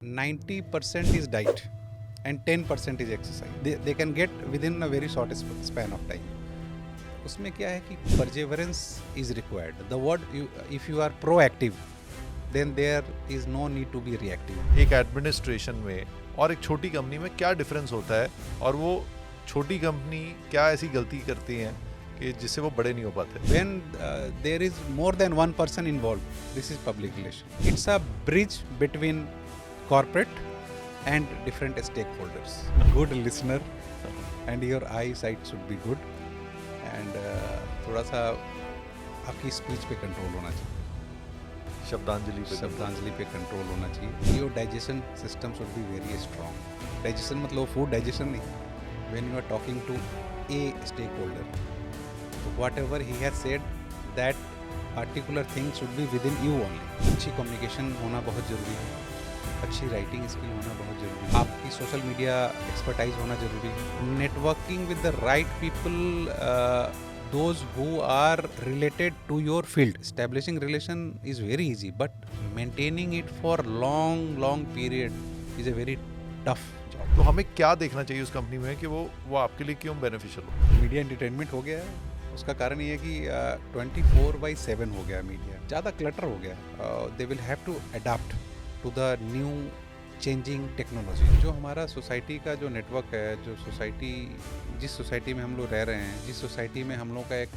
90% is diet and 10% is exercise. They can get within a very short span of time. उसमें क्या है कि perseverance is required. The word if you are proactive, then there is no need to be reactive. एक administration में और एक छोटी company में क्या डिफरेंस होता है, और वो छोटी कंपनी क्या ऐसी गलती करती हैं कि जिससे वो बड़े नहीं हो पाते? When there is more than one person involved, this is public relation. It's a bridge between corporate and different stakeholders. Good listener and your eyesight should be good and थोड़ा सा आपकी स्पीच पे कंट्रोल होना चाहिए, शब्दांजलि पे control होना चाहिए. Your digestion system should be very strong. Digestion मतलब फूड डाइजेशन नहीं. When you are talking to a stakeholder, whatever he has said that particular thing should be within you only. अच्छी communication होना बहुत ज़रूरी है, अच्छी writing skill होना बहुत ज़रूरी है, आपकी सोशल मीडिया एक्सपर्टाइज होना ज़रूरी है. Networking with the right people, those who are related to your field. Establishing relation is very easy, but maintaining it for long period is a very tough job. तो हमें क्या देखना चाहिए उस company में कि वो आपके लिए क्यों बेनिफिशियल हो? मीडिया एंटरटेनमेंट हो गया है. उसका कारण ये है कि 24/7 हो गया मीडिया, ज़्यादा क्लटर हो गया. They will have to adapt to the new changing technology. जो हमारा सोसाइटी का जो नेटवर्क है, जो सोसाइटी, जिस सोसाइटी में हम लोग रह रहे हैं, जिस सोसाइटी में हम लोग का एक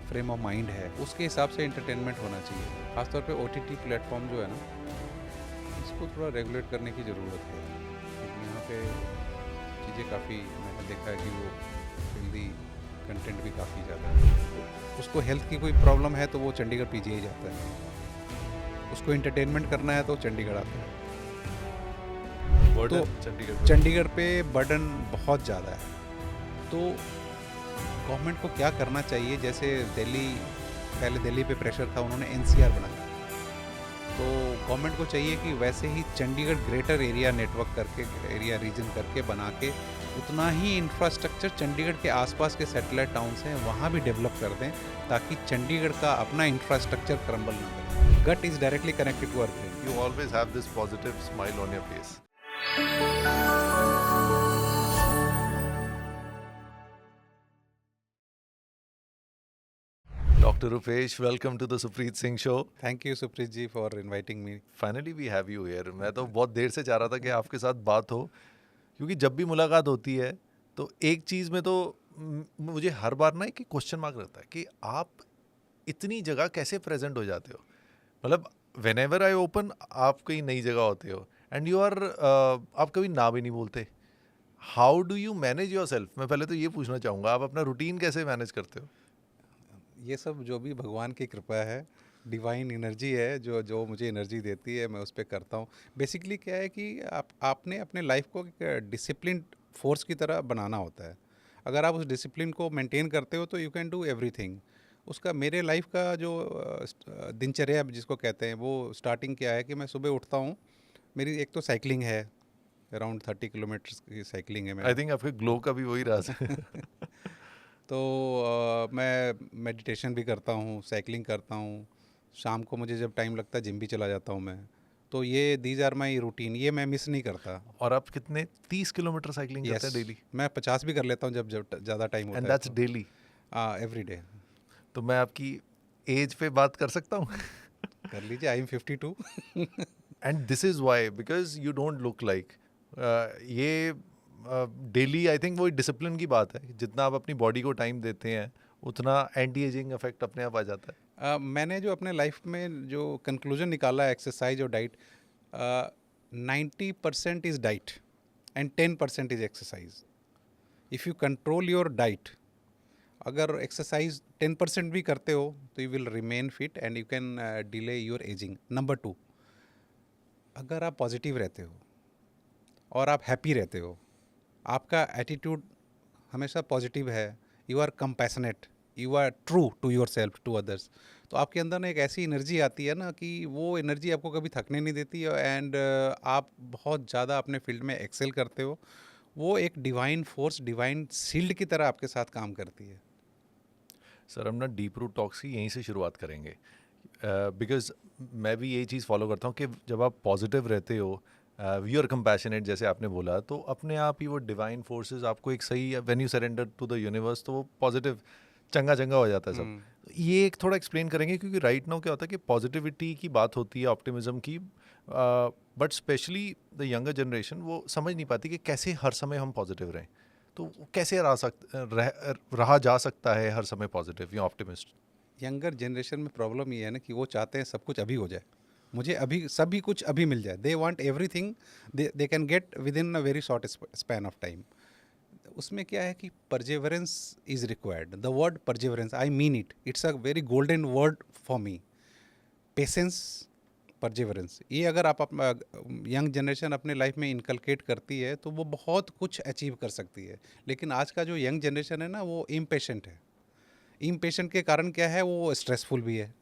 फ्रेम ऑफ माइंड है, उसके हिसाब से एंटरटेनमेंट होना चाहिए. खासतौर पे OTT प्लेटफॉर्म जो है ना, इसको थोड़ा रेगुलेट करने की ज़रूरत है. क्योंकि यहाँ पे चीज़ें काफ़ी, मैंने देखा है कि वो हिंदी कंटेंट भी काफ़ी ज़्यादा है. उसको हेल्थ की कोई प्रॉब्लम है तो वो चंडीगढ़ PGI जाता है. उसको एंटरटेनमेंट करना है तो चंडीगढ़ आता है. तो चंडीगढ़ पे बर्डन बहुत ज़्यादा है. तो गवर्नमेंट को क्या करना चाहिए, जैसे पहले दिल्ली पे प्रेशर था, उन्होंने NCR बनाया. तो गवर्नमेंट को चाहिए कि वैसे ही चंडीगढ़ ग्रेटर एरिया नेटवर्क करके, एरिया रीजन करके बना के, उतना ही इंफ्रास्ट्रक्चर चंडीगढ़ के आसपास के सैटेलाइट टाउन्स हैं वहाँ भी डेवलप कर दें, ताकि चंडीगढ़ का अपना इंफ्रास्ट्रक्चर क्रम्बल ना करे. Gut is directly connected to our brain. You always have this positive smile on your face. Dr. Rupesh, welcome to the Supreet Singh Show. Thank you Supreet ji for inviting me. Finally we have you here. मैं तो बहुत देर से चाह रहा था कि आपके साथ बात हो, क्योंकि जब भी मुलाकात होती है तो एक चीज़ में तो मुझे हर बार ना एक क्वेश्चन मार्क रहता है कि आप इतनी जगह कैसे प्रेजेंट हो जाते हो. मतलब whenever I open, आप कहीं नई जगह होते हो एंड यू आर, आप कभी ना भी नहीं बोलते. How do you manage your self? मैं पहले तो ये पूछना चाहूँगा, आप अपना रूटीन कैसे मैनेज करते हो? ये सब जो भी भगवान की कृपा है, डिवाइन एनर्जी है, जो मुझे एनर्जी देती है, मैं उस पर करता हूँ. बेसिकली क्या है कि आपने अपने लाइफ को एक डिसिप्लिन फोर्स की तरह बनाना होता है. अगर आप उस डिसिप्लिन को मेंटेन करते हो तो यू कैन डू एवरीथिंग. उसका मेरे लाइफ का जो दिनचर्या जिसको कहते हैं, वो स्टार्टिंग क्या है कि मैं सुबह उठता हूँ. मेरी एक तो साइकिलिंग है, अराउंड 30 किलोमीटर्स की साइकिलिंग है मेरी. आई थिंक आपके ग्लो का भी वही राज है. तो मैं मेडिटेशन भी करता हूँ, साइकिलिंग करता हूँ. शाम को मुझे जब टाइम लगता है जिम भी चला जाता हूँ मैं. तो ये दीज आर माई रूटीन, ये मैं मिस नहीं करता. और आप कितने 30 किलोमीटर साइकिलिंग करते हैं डेली? मैं 50 भी कर लेता हूँ जब ज़्यादा टाइम होता है. And that's daily? Every day. तो मैं आपकी एज पे बात कर सकता हूँ? कर लीजिए. I am 52. And this is why, because you don't look like. ये डेली आई थिंक वही डिसिप्लिन की बात है. जितना आप अपनी बॉडी को टाइम देते हैं, उतना एंटी एजिंग इफेक्ट अपने आप आ जाता है. मैंने जो अपने लाइफ में जो कंक्लूजन निकाला है एक्सरसाइज और diet, 90% is diet and 10% is exercise. If you control your diet, अगर एक्सरसाइज 10% भी करते हो तो you will remain fit and you can delay your ageing. Number 2, अगर आप पॉजिटिव रहते हो और आप हैप्पी रहते हो, आपका एटीट्यूड हमेशा पॉजिटिव है, you are compassionate, you are true to your self, to others, तो आपके अंदर ना एक ऐसी एनर्जी आती है ना कि वो एनर्जी आपको कभी थकने नहीं देती एंड आप बहुत ज़्यादा अपने फील्ड में एक्सेल करते हो. वो एक डिवाइन फोर्स, डिवाइन शील्ड की तरह आपके साथ काम करती है. सर, हम ना डीप रूट टॉक्स की यहीं से शुरुआत करेंगे, बिकॉज मैं भी यही चीज़ फॉलो करता हूँ कि जब आप पॉजिटिव रहते हो, यू आर कंपैशनेट जैसे आपने बोला, तो अपने आप ही वो डिवाइन फोर्सेस आपको एक सही, when you surrender to the universe, तो वो पॉजिटिव चंगा चंगा हो जाता है सब। ये एक थोड़ा एक्सप्लेन करेंगे, क्योंकि राइट नाउ क्या होता है कि पॉजिटिविटी की बात होती है, ऑप्टिमिज्म की, but specially the younger generation वो समझ नहीं पाती कि कैसे हर समय हम पॉजिटिव रहें। तो कैसे रहा जा सकता है हर समय पॉजिटिव या ऑप्टिमिस्ट? यंगर जनरेशन में प्रॉब्लम ये है ना कि वो चाहते हैं सब कुछ अभी हो जाए, मुझे अभी सभी कुछ अभी मिल जाए। They want everything they can get within a very short span of time. उसमें क्या है कि perseverance is required. The word perseverance, I mean it, it's a very golden word for me. Patience, perseverance, ये अगर आप young generation अपने life में inculcate करती है तो वो बहुत कुछ अचीव कर सकती है। लेकिन आज का जो यंग जनरेशन है ना, वो इम्पेशेंट है। इम्पेशेंट के कारण क्या है, वो स्ट्रेसफुल भी है।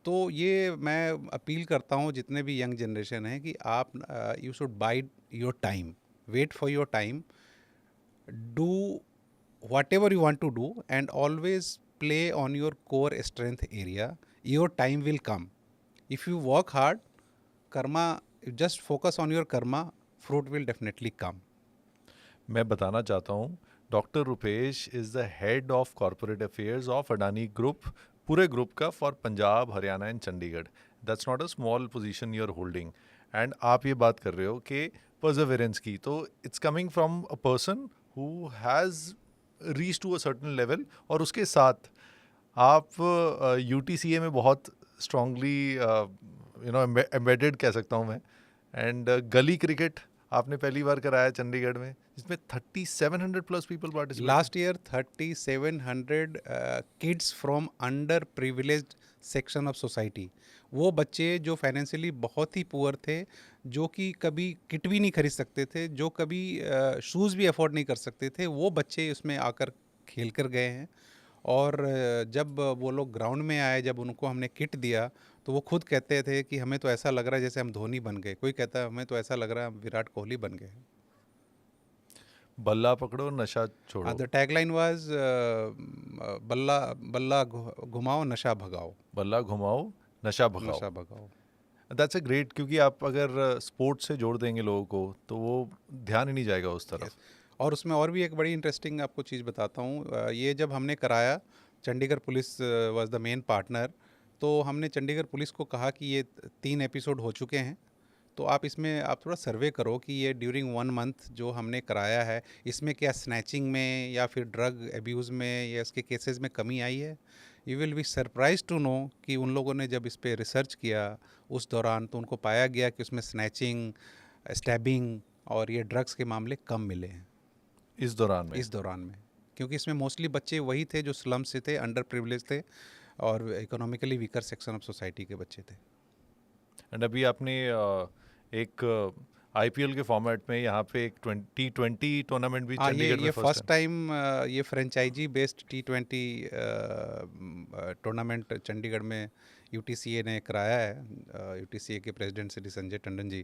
तो ये मैं अपील करता हूँ जितने भी यंग जनरेशन हैं कि आप you should bide your time, wait for your time, do whatever you want to do, and always play on your core strength area. Your time will come if you work hard. Karma, just focus on your karma, fruit will definitely come. मैं बताना चाहता हूँ, doctor Rupesh is the head of corporate affairs of Adani group, पूरे group का, for Punjab, Haryana and Chandigarh. That's not a small position you are holding. And आप ये बात कर रहे हो कि परसेवरेंस की, तो it's coming from a person who has reach to a certain level, और उसके साथ आप यूटीसीए में बहुत स्ट्रांगली एम्बेडेड कह सकता हूँ मैं। एंड गली क्रिकेट आपने पहली बार कराया चंडीगढ़ में, जिसमें 3700 plus people participate. Last year 3700 kids from under privileged section of society, वो बच्चे जो फाइनेंशियली बहुत ही पुअर थे, जो कि कभी किट भी नहीं खरीद सकते थे, जो कभी शूज़ भी अफोर्ड नहीं कर सकते थे, वो बच्चे उसमें आकर खेल कर गए हैं। और जब वो लोग ग्राउंड में आए, जब उनको हमने किट दिया, तो वो खुद कहते थे कि हमें तो ऐसा लग रहा है जैसे हम धोनी बन गए, कोई कहता है हमें तो ऐसा लग रहा है हम विराट कोहली बन गए। बल्ला पकड़ो नशा छोड़ो। द टैगलाइन वाज बल्ला बल्ला घुमाओ नशा भगाओ। बल्ला घुमाओ नशा भगाओ। नशा भगाओ। दैट्स अ ग्रेट, क्योंकि आप अगर स्पोर्ट्स से जोड़ देंगे लोगों को, तो वो ध्यान ही नहीं जाएगा उस तरफ। यस। और उसमें और भी एक बड़ी इंटरेस्टिंग आपको चीज़ बताता हूँ। ये जब हमने कराया, Chandigarh police was the main partner. तो हमने चंडीगढ़ पुलिस को कहा कि ये 3 एपिसोड हो चुके हैं, तो आप इसमें आप थोड़ा सर्वे करो कि ये ड्यूरिंग 1 मंथ जो हमने कराया है, इसमें क्या स्नैचिंग में या फिर ड्रग एब्यूज़ में या इसके केसेस में कमी आई है। You will be surprise to know कि उन लोगों ने जब इस पर रिसर्च किया उस दौरान, तो उनको पाया गया कि उसमें स्नैचिंग, स्टैबिंग और ये ड्रग्स के मामले कम मिले हैं इस दौरान में। क्योंकि इसमें मोस्टली बच्चे वही थे जो स्लम से थे, अंडर प्रिविलेज थे और economically weaker section of society के बच्चे थे। एंड अभी आपने एक आईपीएल के फॉर्मेट में यहाँ पे एक T20 टूर्नामेंट भी हाँ, चंडीगढ़ में ये फर्स्ट फर्स्ट टाइम ये franchise based T20 tournament Chandigarh में यूटीसीए ने कराया है। यूटीसीए के प्रेसिडेंट श्री संजय टंडन जी,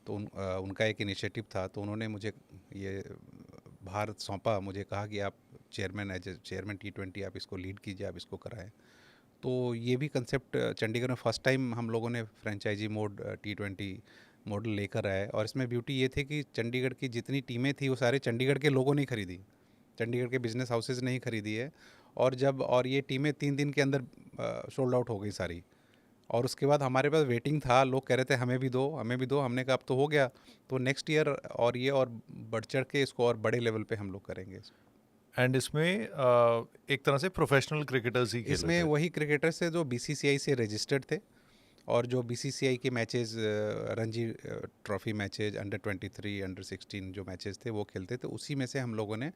तो उनका एक इनिशिएटिव था, तो उन्होंने मुझे ये भार सौंपा, मुझे कहा कि आप chairman, as a chairman T20 आप इसको लीड कीजिए, आप इसको कराएं। तो ये भी कंसेप्ट चंडीगढ़ में फर्स्ट टाइम हम लोगों ने फ्रेंचाइजी मोड T20 मॉडल लेकर आए। और इसमें ब्यूटी ये थी कि चंडीगढ़ की जितनी टीमें थी वो सारे चंडीगढ़ के लोगों ने खरीदी, चंडीगढ़ के बिजनेस हाउसेज ने ही खरीदी है। और ये टीमें 3 दिन के अंदर सोल्ड आउट हो गई सारी। और उसके बाद हमारे पास वेटिंग था, लोग कह रहे थे हमें भी दो, हमें भी दो। हमने कहा अब तो हो गया, तो नेक्स्ट ईयर और बढ़ चढ़ के इसको और बड़े लेवल पे हम लोग करेंगे। एंड इसमें एक तरह से प्रोफेशनल क्रिकेटर्स ही खेल इसमें रहे थे। वही क्रिकेटर्स थे जो बीसीसीआई से रजिस्टर्ड थे, और जो बीसीसीआई के matches, Ranji trophy matches, under 23, under 16 जो मैचेस थे वो खेलते थे। उसी में से हम लोगों ने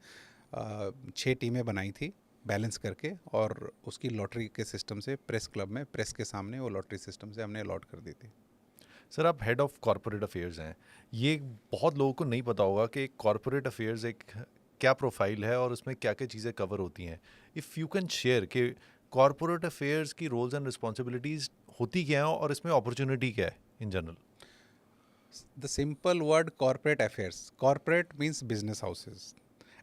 6 टीमें बनाई थी बैलेंस करके, और उसकी लॉटरी के सिस्टम से प्रेस क्लब में, प्रेस के सामने वो लॉटरी सिस्टम से हमने अलॉट कर दी थी। सर, आप हेड ऑफ कॉरपोरेट अफेयर्स हैं, ये बहुत लोगों को नहीं पता होगा कि कॉरपोरेट अफेयर्स एक क्या प्रोफाइल है और उसमें क्या क्या चीज़ें कवर होती हैं। इफ़ यू कैन शेयर कि कॉरपोरेट अफेयर्स की रोल्स एंड रिस्पॉन्सिबिलिटीज़ होती क्या हैं और इसमें अपॉर्चुनिटी क्या है in general. The simple word corporate affairs. Corporate means business houses.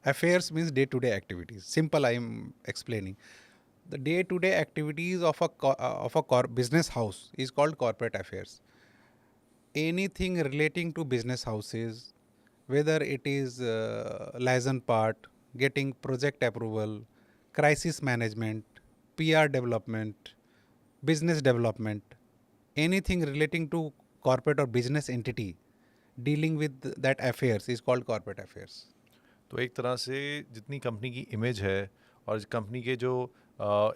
Affairs means day-to-day activities. Simple, I am explaining. The day-to-day activities of a business house is called corporate affairs. anything relating to business houses, whether it is liaison part, getting project approval, crisis management, PR development, business development, anything relating to corporate or business entity dealing with that affairs is called corporate affairs. तो एक तरह से जितनी company की image है और company के जो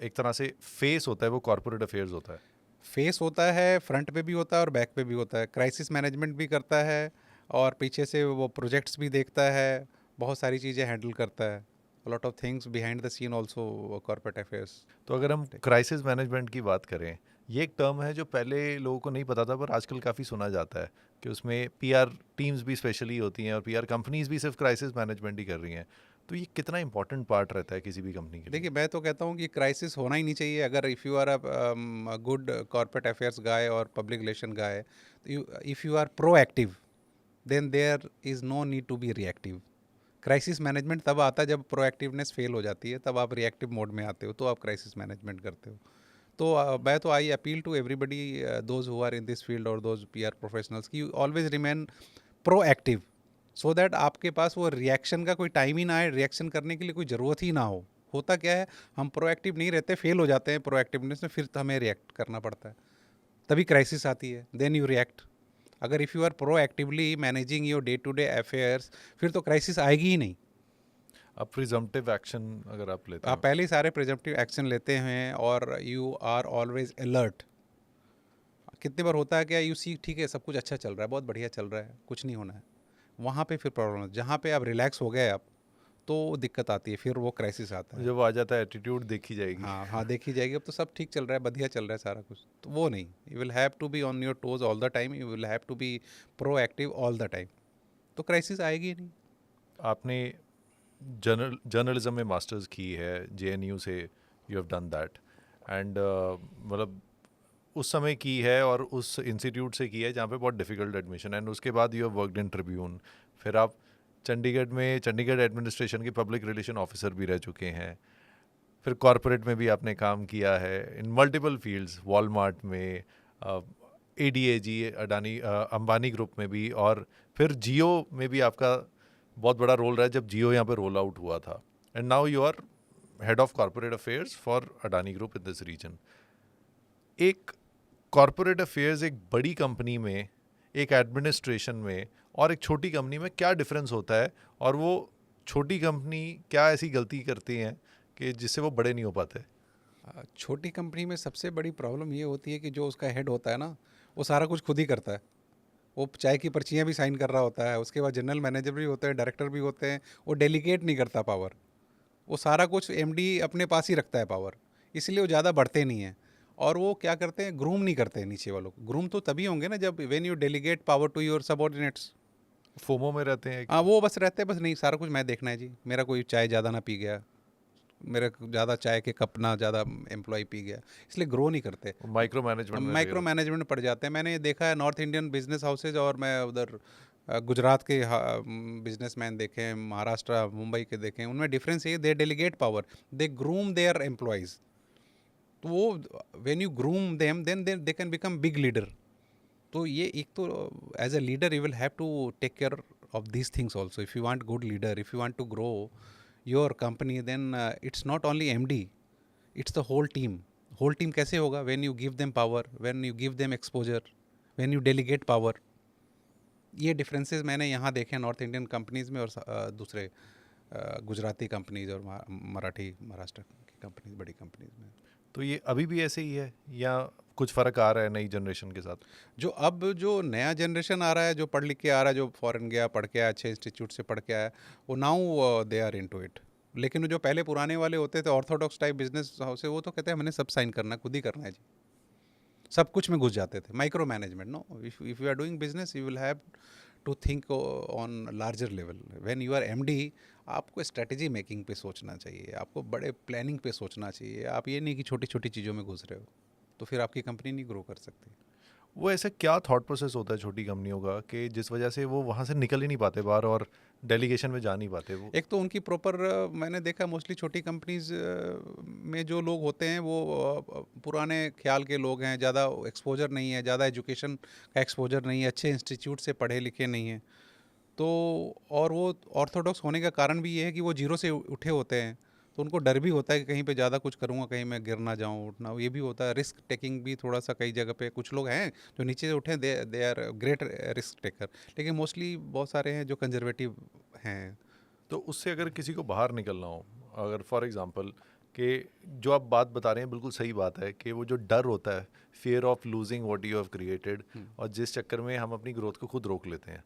एक तरह से फेस होता है वो कॉर्पोरेट अफेयर्स होता है। फेस होता है, फ्रंट पे भी होता है और बैक पे भी होता है, क्राइसिस मैनेजमेंट भी करता है और पीछे से वो प्रोजेक्ट्स भी देखता है, बहुत सारी चीज़ें हैंडल करता है, lot of things behind the scene also corporate affairs. तो अगर हम क्राइसिस मैनेजमेंट की बात करें, ये एक टर्म है जो पहले लोगों को नहीं पता था पर आजकल काफ़ी सुना जाता है कि उसमें पीआर टीम्स भी स्पेशली होती हैं और पीआर कंपनीज भी सिर्फ क्राइसिस मैनेजमेंट ही कर रही हैं। तो ये कितना इंपॉर्टेंट पार्ट रहता है किसी भी कंपनी के लिए? देखिए, मैं तो कहता हूँ कि क्राइसिस होना ही नहीं चाहिए। अगर if you are a good corporate affairs guy और public relation guy, if you are proactive, then there is no need to be reactive. Crisis management तब आता है जब प्रोएक्टिवनेस फेल हो जाती है, तब आप रिएक्टिव मोड में आते हो, तो आप क्राइसिस मैनेजमेंट करते हो। तो मैं तो I appeal to everybody, those who are in this field और दोज पीआर प्रोफेशनल्स, की always remain proactive, so that आपके पास वो रिएक्शन का कोई टाइम ही ना आए, रिएक्शन करने के लिए कोई ज़रूरत ही ना हो। होता क्या है, हम प्रोएक्टिव नहीं रहते, फेल हो जाते हैं प्रोएक्टिवनेस में, फिर हमें रिएक्ट करना पड़ता है, तभी क्राइसिस आती है, देन यू रिएक्ट। अगर if you are proactively managing your day to day affairs, फिर तो क्राइसिस आएगी ही नहीं। अब प्रिजम्पटिव एक्शन अगर आप लेते आप हो, पहले ही सारे प्रिजम्पटिव एक्शन लेते हैं और यू आर ऑलवेज अलर्ट। कितनी बार होता है क्या, यू सी ठीक है सब कुछ अच्छा चल रहा है, बहुत बढ़िया चल रहा है, कुछ नहीं होना है, वहाँ पे फिर प्रॉब्लम है। जहाँ पे आप रिलैक्स हो गए आप, तो दिक्कत आती है, फिर वो क्राइसिस आता है। जब आ जाता है एटीट्यूड देखी जाएगी। हाँ हाँ, देखी जाएगी, अब तो सब ठीक चल रहा है, बढ़िया चल रहा है सारा कुछ, तो वो नहीं। You will have to be on your toes all the time, you will have to be proactive all the time, तो क्राइसिस आएगी ही नहीं। आपने जर्नलिज्म में मास्टर्स की है जेएनयू से, you have done that and मतलब उस समय की है और उस इंस्टीट्यूट से की है जहाँ पे बहुत डिफ़िकल्ट एडमिशन, एंड उसके बाद you have worked in Tribune, फिर आप चंडीगढ़ में चंडीगढ़ एडमिनिस्ट्रेशन के पब्लिक रिलेशन ऑफिसर भी रह चुके हैं, फिर कॉरपोरेट में भी आपने काम किया है इन मल्टीपल फील्ड्स, वॉलमार्ट में, एडीएजी अडानी अंबानी ग्रुप में भी, और फिर जियो में भी आपका बहुत बड़ा रोल रहा है जब जियो यहाँ पे रोल आउट हुआ था, and now you are head of corporate affairs for Adani group in this region. एक कॉरपोरेट अफेयर्स एक बड़ी कंपनी में, एक एडमिनिस्ट्रेशन में और एक छोटी कंपनी में क्या डिफरेंस होता है, और वो छोटी कंपनी क्या ऐसी गलती करती हैं कि जिससे वो बड़े नहीं हो पाते? छोटी कंपनी में सबसे बड़ी प्रॉब्लम ये होती है कि जो उसका हेड होता है ना, वो सारा कुछ खुद ही करता है। वो चाय की पर्चियाँ भी साइन कर रहा होता है, उसके बाद जनरल मैनेजर भी होते हैं, डायरेक्टर भी होते हैं, वो डेलीगेट नहीं करता पावर, वो सारा कुछ एमडी अपने पास ही रखता है पावर, इसलिए वो ज़्यादा बढ़ते नहीं हैं। और वो क्या करते हैं, ग्रूम नहीं करते हैं नीचे वालों को। ग्रूम तो तभी होंगे ना जब when you delegate power to your subordinates. FOMO में रहते हैं हाँ, वो बस रहते हैं, बस नहीं सारा कुछ मैं देखना है जी, मेरा कोई चाय ज़्यादा ना पी गया, मेरा ज़्यादा चाय के कप ना ज़्यादा एम्प्लॉय पी गया, इसलिए ग्रो नहीं करते। माइक्रो मैनेजमेंट में माइक्रो मैनेजमेंट में पड़ जाते हैं। मैंने ये देखा है नॉर्थ इंडियन बिजनेस हाउसेज, और मैं उधर गुजरात के बिजनेसमैन देखे हैं, महाराष्ट्र मुंबई के देखे हैं, उनमें डिफरेंस ये, they delegate power, they groom their employees. तो वो when you groom them then they can become big leader. तो ये एक तो as a leader you will have to take care of these things also. If you want good leader, if you want to grow your company, then it's not only MD, it's the whole team. Whole team कैसे होगा, when you give them power, when you give them exposure, when you delegate power. ये differences मैंने यहाँ देखे हैं north Indian companies में और दूसरे गुजराती कंपनीज और मराठी महाराष्ट्र की कंपनीज, बड़ी कंपनीज में। तो ये अभी भी ऐसे ही है या कुछ फ़र्क आ रहा है नई जनरेशन के साथ? जो नया जनरेशन आ रहा है, जो पढ़ लिख के आ रहा है, जो फॉरेन गया, पढ़ के आया, अच्छे इंस्टीट्यूट से पढ़ के आया, वो now they are into it. लेकिन जो पहले पुराने वाले होते थे ऑर्थोडॉक्स टाइप बिजनेस हाउस, वो तो कहते हैं हमने सब साइन करना है, खुद ही करना है जी, सब कुछ में घुस जाते थे। Micro management no, if you are doing business you will have to think on larger level. When you are MD, आपको स्ट्रेटजी मेकिंग पे सोचना चाहिए, आपको बड़े प्लानिंग पे सोचना चाहिए। आप ये नहीं कि छोटी छोटी चीज़ों में घुस रहे हो, तो फिर आपकी कंपनी नहीं ग्रो कर सकती। वो ऐसा क्या थॉट प्रोसेस होता है छोटी कंपनियों का कि जिस वजह से वो वहाँ से निकल ही नहीं पाते बाहर और डेलीगेशन में जा नहीं पाते वो? एक तो उनकी प्रॉपर, मैंने देखा मोस्टली छोटी कंपनीज में जो लोग होते हैं वो पुराने ख्याल के लोग हैं, ज़्यादा एक्सपोजर नहीं है, ज़्यादा एजुकेशन का एक्सपोजर नहीं है, अच्छे इंस्टीट्यूट से पढ़े लिखे नहीं हैं। तो और वो ऑर्थोडॉक्स होने का कारण भी ये है कि वो जीरो से उठे होते हैं, तो उनको डर भी होता है कि कहीं पे ज़्यादा कुछ करूँगा कहीं मैं गिर ना जाऊँ, उठना, ये भी होता है। रिस्क टेकिंग भी थोड़ा सा कई जगह पे कुछ लोग हैं जो नीचे से उठे, they are great risk taker, लेकिन मोस्टली बहुत सारे हैं जो कंजर्वेटिव हैं। तो उससे अगर किसी को बाहर निकलना हो, अगर फॉर एग्जांपल कि जो आप बात बता रहे हैं बिल्कुल सही बात है कि वो जो डर होता है, fear of losing what you have created, और जिस चक्कर में हम अपनी ग्रोथ को खुद रोक लेते हैं,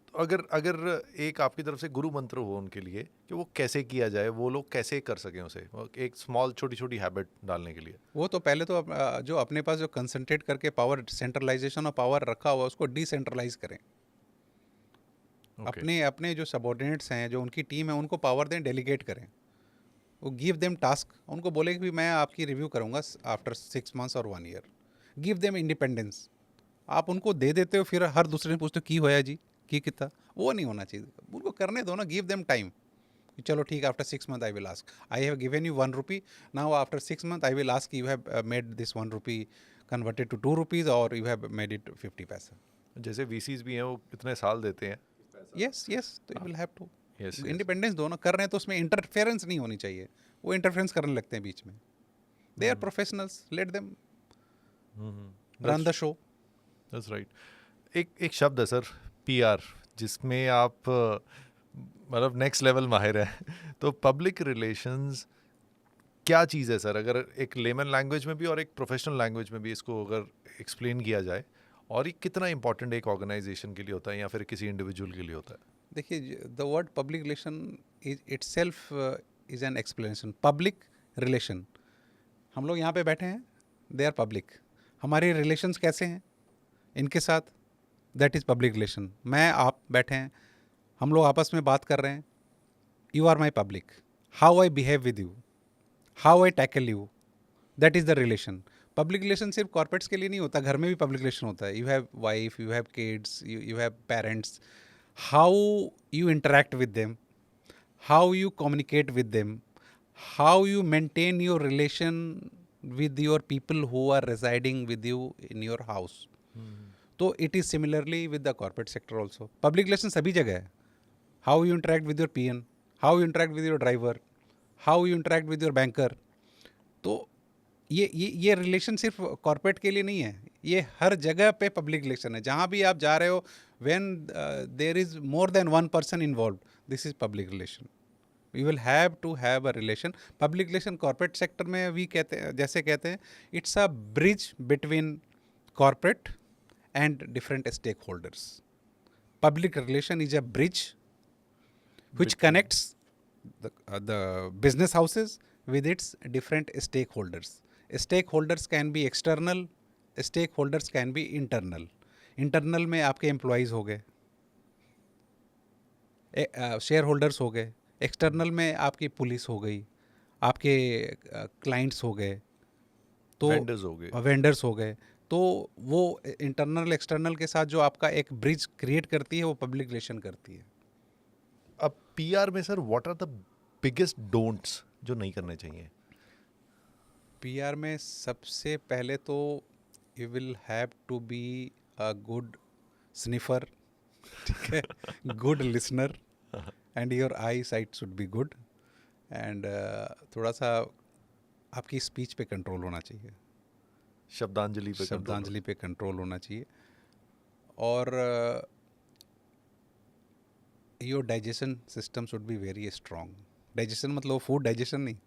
तो अगर अगर एक आपकी तरफ से गुरु मंत्र हो उनके लिए कि वो कैसे किया जाए, वो लोग कैसे कर सकें उसे, वो एक स्मॉल छोटी छोटी हैबिट डालने के लिए? वो तो पहले तो जो अपने पास जो कंसंट्रेट करके पावर, सेंट्रलाइजेशन ऑफ पावर रखा हुआ, उसको डिसेंट्रलाइज करें। ओके। अपने अपने जो सबॉर्डिनेट्स हैं, जो उनकी टीम है, उनको पावर दें, डेलीगेट करें। वो गिव देम टास्क, उनको बोले कि मैं आपकी रिव्यू करूंगा आफ्टर 6 मंथ्स और 1 ईयर। Give them independence. आप उनको दे देते हो, फिर हर दूसरे ने पूछते हो की होया जी, की कितना, वो नहीं होना चाहिए। उनको करने दो ना, गिव देम टाइम। चलो ठीक है, after 6 month I will ask, I have given you 1 rupee, now after 6 month I will ask, you have made this 1 rupee converted to 2 rupees और you have made it 50 paisa. जैसे VCs भी हैं वो कितने साल देते हैं। यस यस, तो you will have to yes, yes. Independence दो ना। कर रहे हैं तो उसमें इंटरफेरेंस नहीं होनी चाहिए। वो इंटरफेरेंस करने लगते हैं बीच में। They are professionals, let them run the show. That's right. एक शब्द है सर, पीआर, जिसमें आप मतलब नेक्स्ट लेवल माहिर हैं तो पब्लिक रिलेशंस क्या चीज़ है सर, अगर एक लेमन लैंग्वेज में भी और एक प्रोफेशनल लैंग्वेज में भी इसको अगर एक्सप्लेन किया जाए, और ये कितना इंपॉर्टेंट एक ऑर्गेनाइजेशन के लिए होता है या फिर किसी इंडिविजुअल के लिए होता है? देखिए, the word public relation is itself is an explanation. Public relation, हम लोग यहाँ पे बैठे हैं, दे आर पब्लिक। हमारे रिलेशंस कैसे हैं इनके साथ, दैट इज़ पब्लिक रिलेशन। मैं, आप बैठे हैं, हम लोग आपस में बात कर रहे हैं, you are my public. How I behave with you, how I tackle you, that is the relation. Public relation सिर्फ कॉर्पोरेट्स के लिए नहीं होता, घर में भी पब्लिक रिलेशन होता है। You have wife, you have kids, you have parents. How you interact with them, how you communicate with them, how you maintain your relation with your people who are residing with you in your house. तो it is similarly with the corporate sector also. Public relations सभी जगह है। How you interact with your PN, how you interact with your driver, how you interact with your banker. तो ये relation सिर्फ corporate के लिए नहीं है, ये हर जगह पे पब्लिक रिलेशन है। जहाँ भी आप जा रहे हो, when there is more than one person involve, this is public relation. We will have to have a relation. Public relation corporate sector में भी कहते हैं, जैसे कहते हैं, it's a bridge between corporate and different stakeholders. Public relation is a bridge which Between- connects the business houses with its different stakeholders. Stakeholders can be external, stakeholders can be internal. Internal में आपके employees हो गए, share holders हो गए। External में आपकी police हो गई, आपके क्लाइंट्स हो गए, तो वेंडर्स हो गए। वेंडर्स हो गए। तो वो इंटरनल एक्सटर्नल के साथ जो आपका एक ब्रिज क्रिएट करती है, वो पब्लिक रिलेशन करती है। अब पीआर में sir what are the biggest don'ts जो नहीं करने चाहिए? पीआर में सबसे पहले तो you will have to be a good sniffer, ठीक है, good listener, and your eyesight should be good, and थोड़ा सा आपकी स्पीच पे कंट्रोल होना चाहिए, शब्दांजलि पे control शब्दांजलि पे कंट्रोल होना चाहिए, और your digestion system should be very strong. Digestion मतलब फूड डाइजेशन नहीं,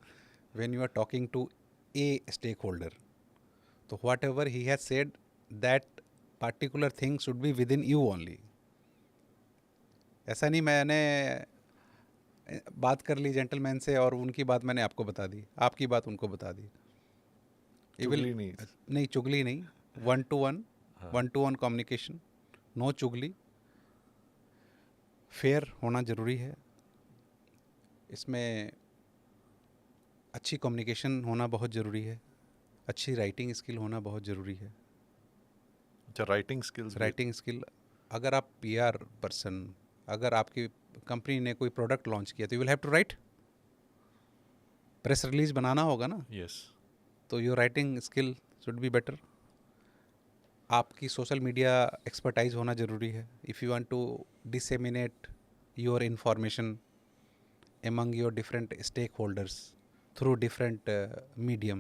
when you are talking to a stakeholder, तो whatever he has said, that particular thing should be within you only. ऐसा नहीं मैंने बात कर ली gentleman से और उनकी बात मैंने आपको बता दी, आपकी बात उनको बता दी। चुगली नहीं। नहीं, चुगली नहीं, 1-to-1, 1-to-1 कम्युनिकेशन, नो चुगली, फेयर होना ज़रूरी है। इसमें अच्छी कम्युनिकेशन होना बहुत ज़रूरी है, अच्छी राइटिंग स्किल होना बहुत ज़रूरी है। अच्छा, राइटिंग स्किल्स। राइटिंग स्किल, अगर आप पीआर पर्सन, अगर आपकी कंपनी ने कोई प्रोडक्ट लॉन्च किया तो you will have to write, press release बनाना होगा ना, यस। तो your writing skill should be better. आपकी सोशल मीडिया एक्सपर्टाइज होना ज़रूरी है if you want to disseminate your information among your different stakeholders through different medium,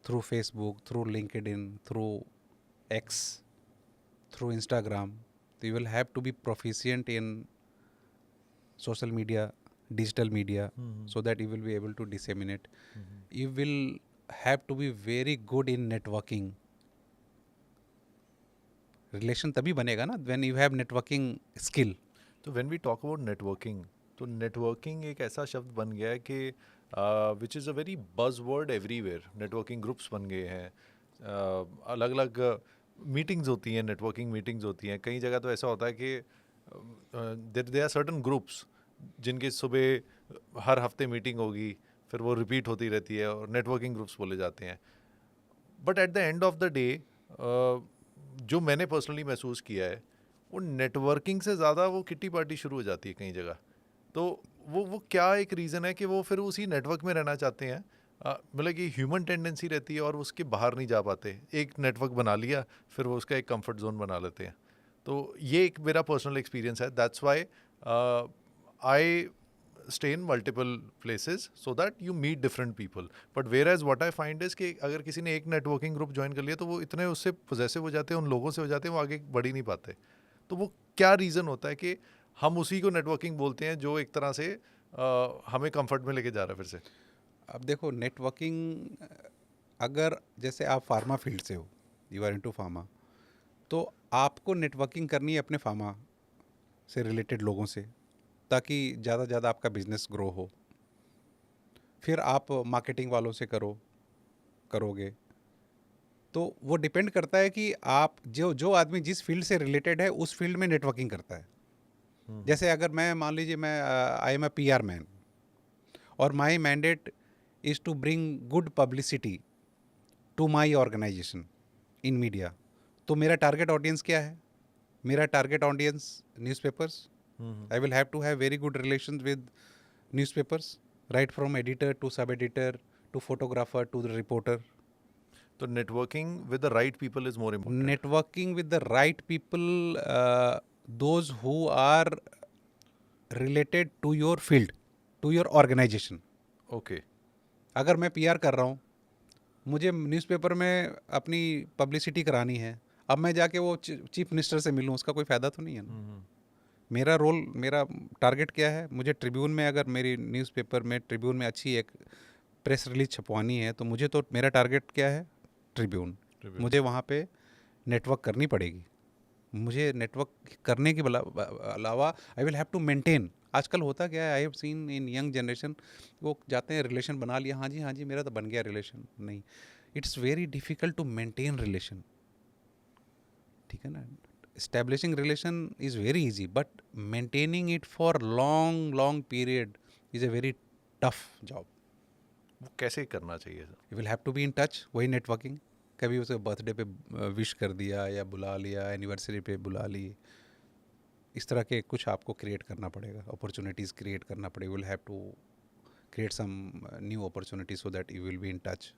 through Facebook, through LinkedIn, through X, through Instagram. So you will have to be proficient in social media, digital media, so that you will be able to disseminate. You will have to be very good in networking. Relation तभी बनेगा ना when you have networking skill. तो when we talk about networking, तो networking एक ऐसा शब्द बन गया है कि which is a very buzz word everywhere. Networking groups बन गए हैं, अलग अलग मीटिंग्स होती हैं, नेटवर्किंग मीटिंग्स होती हैं। कई जगह तो ऐसा होता है कि देयर आर सर्टन ग्रुप्स जिनके सुबह हर हफ्ते मीटिंग होगी, फिर वो रिपीट होती रहती है और नेटवर्किंग ग्रुप्स बोले जाते हैं। But at the end of the day जो मैंने पर्सनली महसूस किया है, वो नेटवर्किंग से ज़्यादा वो किट्टी पार्टी शुरू हो जाती है कई जगह। तो वो क्या एक रीज़न है कि वो फिर उसी नेटवर्क में रहना चाहते हैं, मतलब कि ह्यूमन टेंडेंसी रहती है और उसके बाहर नहीं जा पाते। एक नेटवर्क बना लिया, फिर वो उसका एक कंफर्ट जोन बना लेते हैं। तो ये एक मेरा पर्सनल एक्सपीरियंस है। That's why I stay in multiple places so that you meet different people. But whereas what I find is कि अगर किसी ने एक नेटवर्किंग ग्रुप ज्वाइन कर लिया तो वो इतने उससे पोजेसिव हो जाते हैं, उन लोगों से हो जाते हैं, वो आगे बढ़ ही नहीं पाते। तो वो क्या रीज़न होता है कि हम उसी को नेटवर्किंग बोलते हैं जो एक तरह से हमें कंफर्ट में लेके जा रहा है फिर से। अब देखो नेटवर्किंग, अगर जैसे आप फार्मा फील्ड से हो, यू आर इनटू फार्मा, तो आपको नेटवर्किंग करनी है अपने फार्मा से रिलेटेड लोगों से, ताकि ज़्यादा से ज़्यादा आपका बिजनेस ग्रो हो। फिर आप मार्केटिंग वालों से करोगे, तो वो डिपेंड करता है कि आप जो आदमी जिस फील्ड से रिलेटेड है उस फील्ड में नेटवर्किंग करता है। जैसे अगर मैं मान लीजिए मैं I am a PR man और my mandate is to bring good publicity to my organisation in media, तो मेरा टारगेट ऑडियंस क्या है? मेरा target audience newspapers. I will have to have very good relations with newspapers, right from editor to sub-editor to photographer to the reporter. तो networking with the right people is more important. Networking with the right people, those who are related to your field, to your organization. Okay. अगर मैं PR कर रहा हूँ, मुझे newspaper में अपनी publicity करानी है, अब मैं जाके वो चीफ मिनिस्टर से मिलूँ, उसका कोई फ़ायदा तो नहीं है ना। मेरा रोल, मेरा टारगेट क्या है? मुझे ट्रिब्यून में, अगर मेरी न्यूज़पेपर में ट्रिब्यून में अच्छी एक प्रेस रिलीज छपवानी है, तो मुझे तो मेरा टारगेट क्या है? ट्रिब्यून। मुझे वहाँ पे नेटवर्क करनी पड़ेगी। मुझे नेटवर्क करने के अलावा I will have to maintain. आजकल होता क्या है, I have seen in young generation, वो जाते हैं, रिलेशन बना लिया, हाँ जी मेरा तो बन गया रिलेशन। नहीं, it's very difficult to maintain relation, ठीक है ना। Establishing relation is very easy, but maintaining it for long period is a very tough job. वो कैसे करना चाहिए sir? You will have to be in touch, वही networking. कभी उसे बर्थडे पे विश कर दिया या बुला लिया, एनिवर्सरी पे बुला ली, इस तरह के कुछ आपको क्रिएट करना पड़ेगा, अपॉर्चुनिटीज़ क्रिएट करना पड़ेगा। You will have to create some new opportunities so that you will be in touch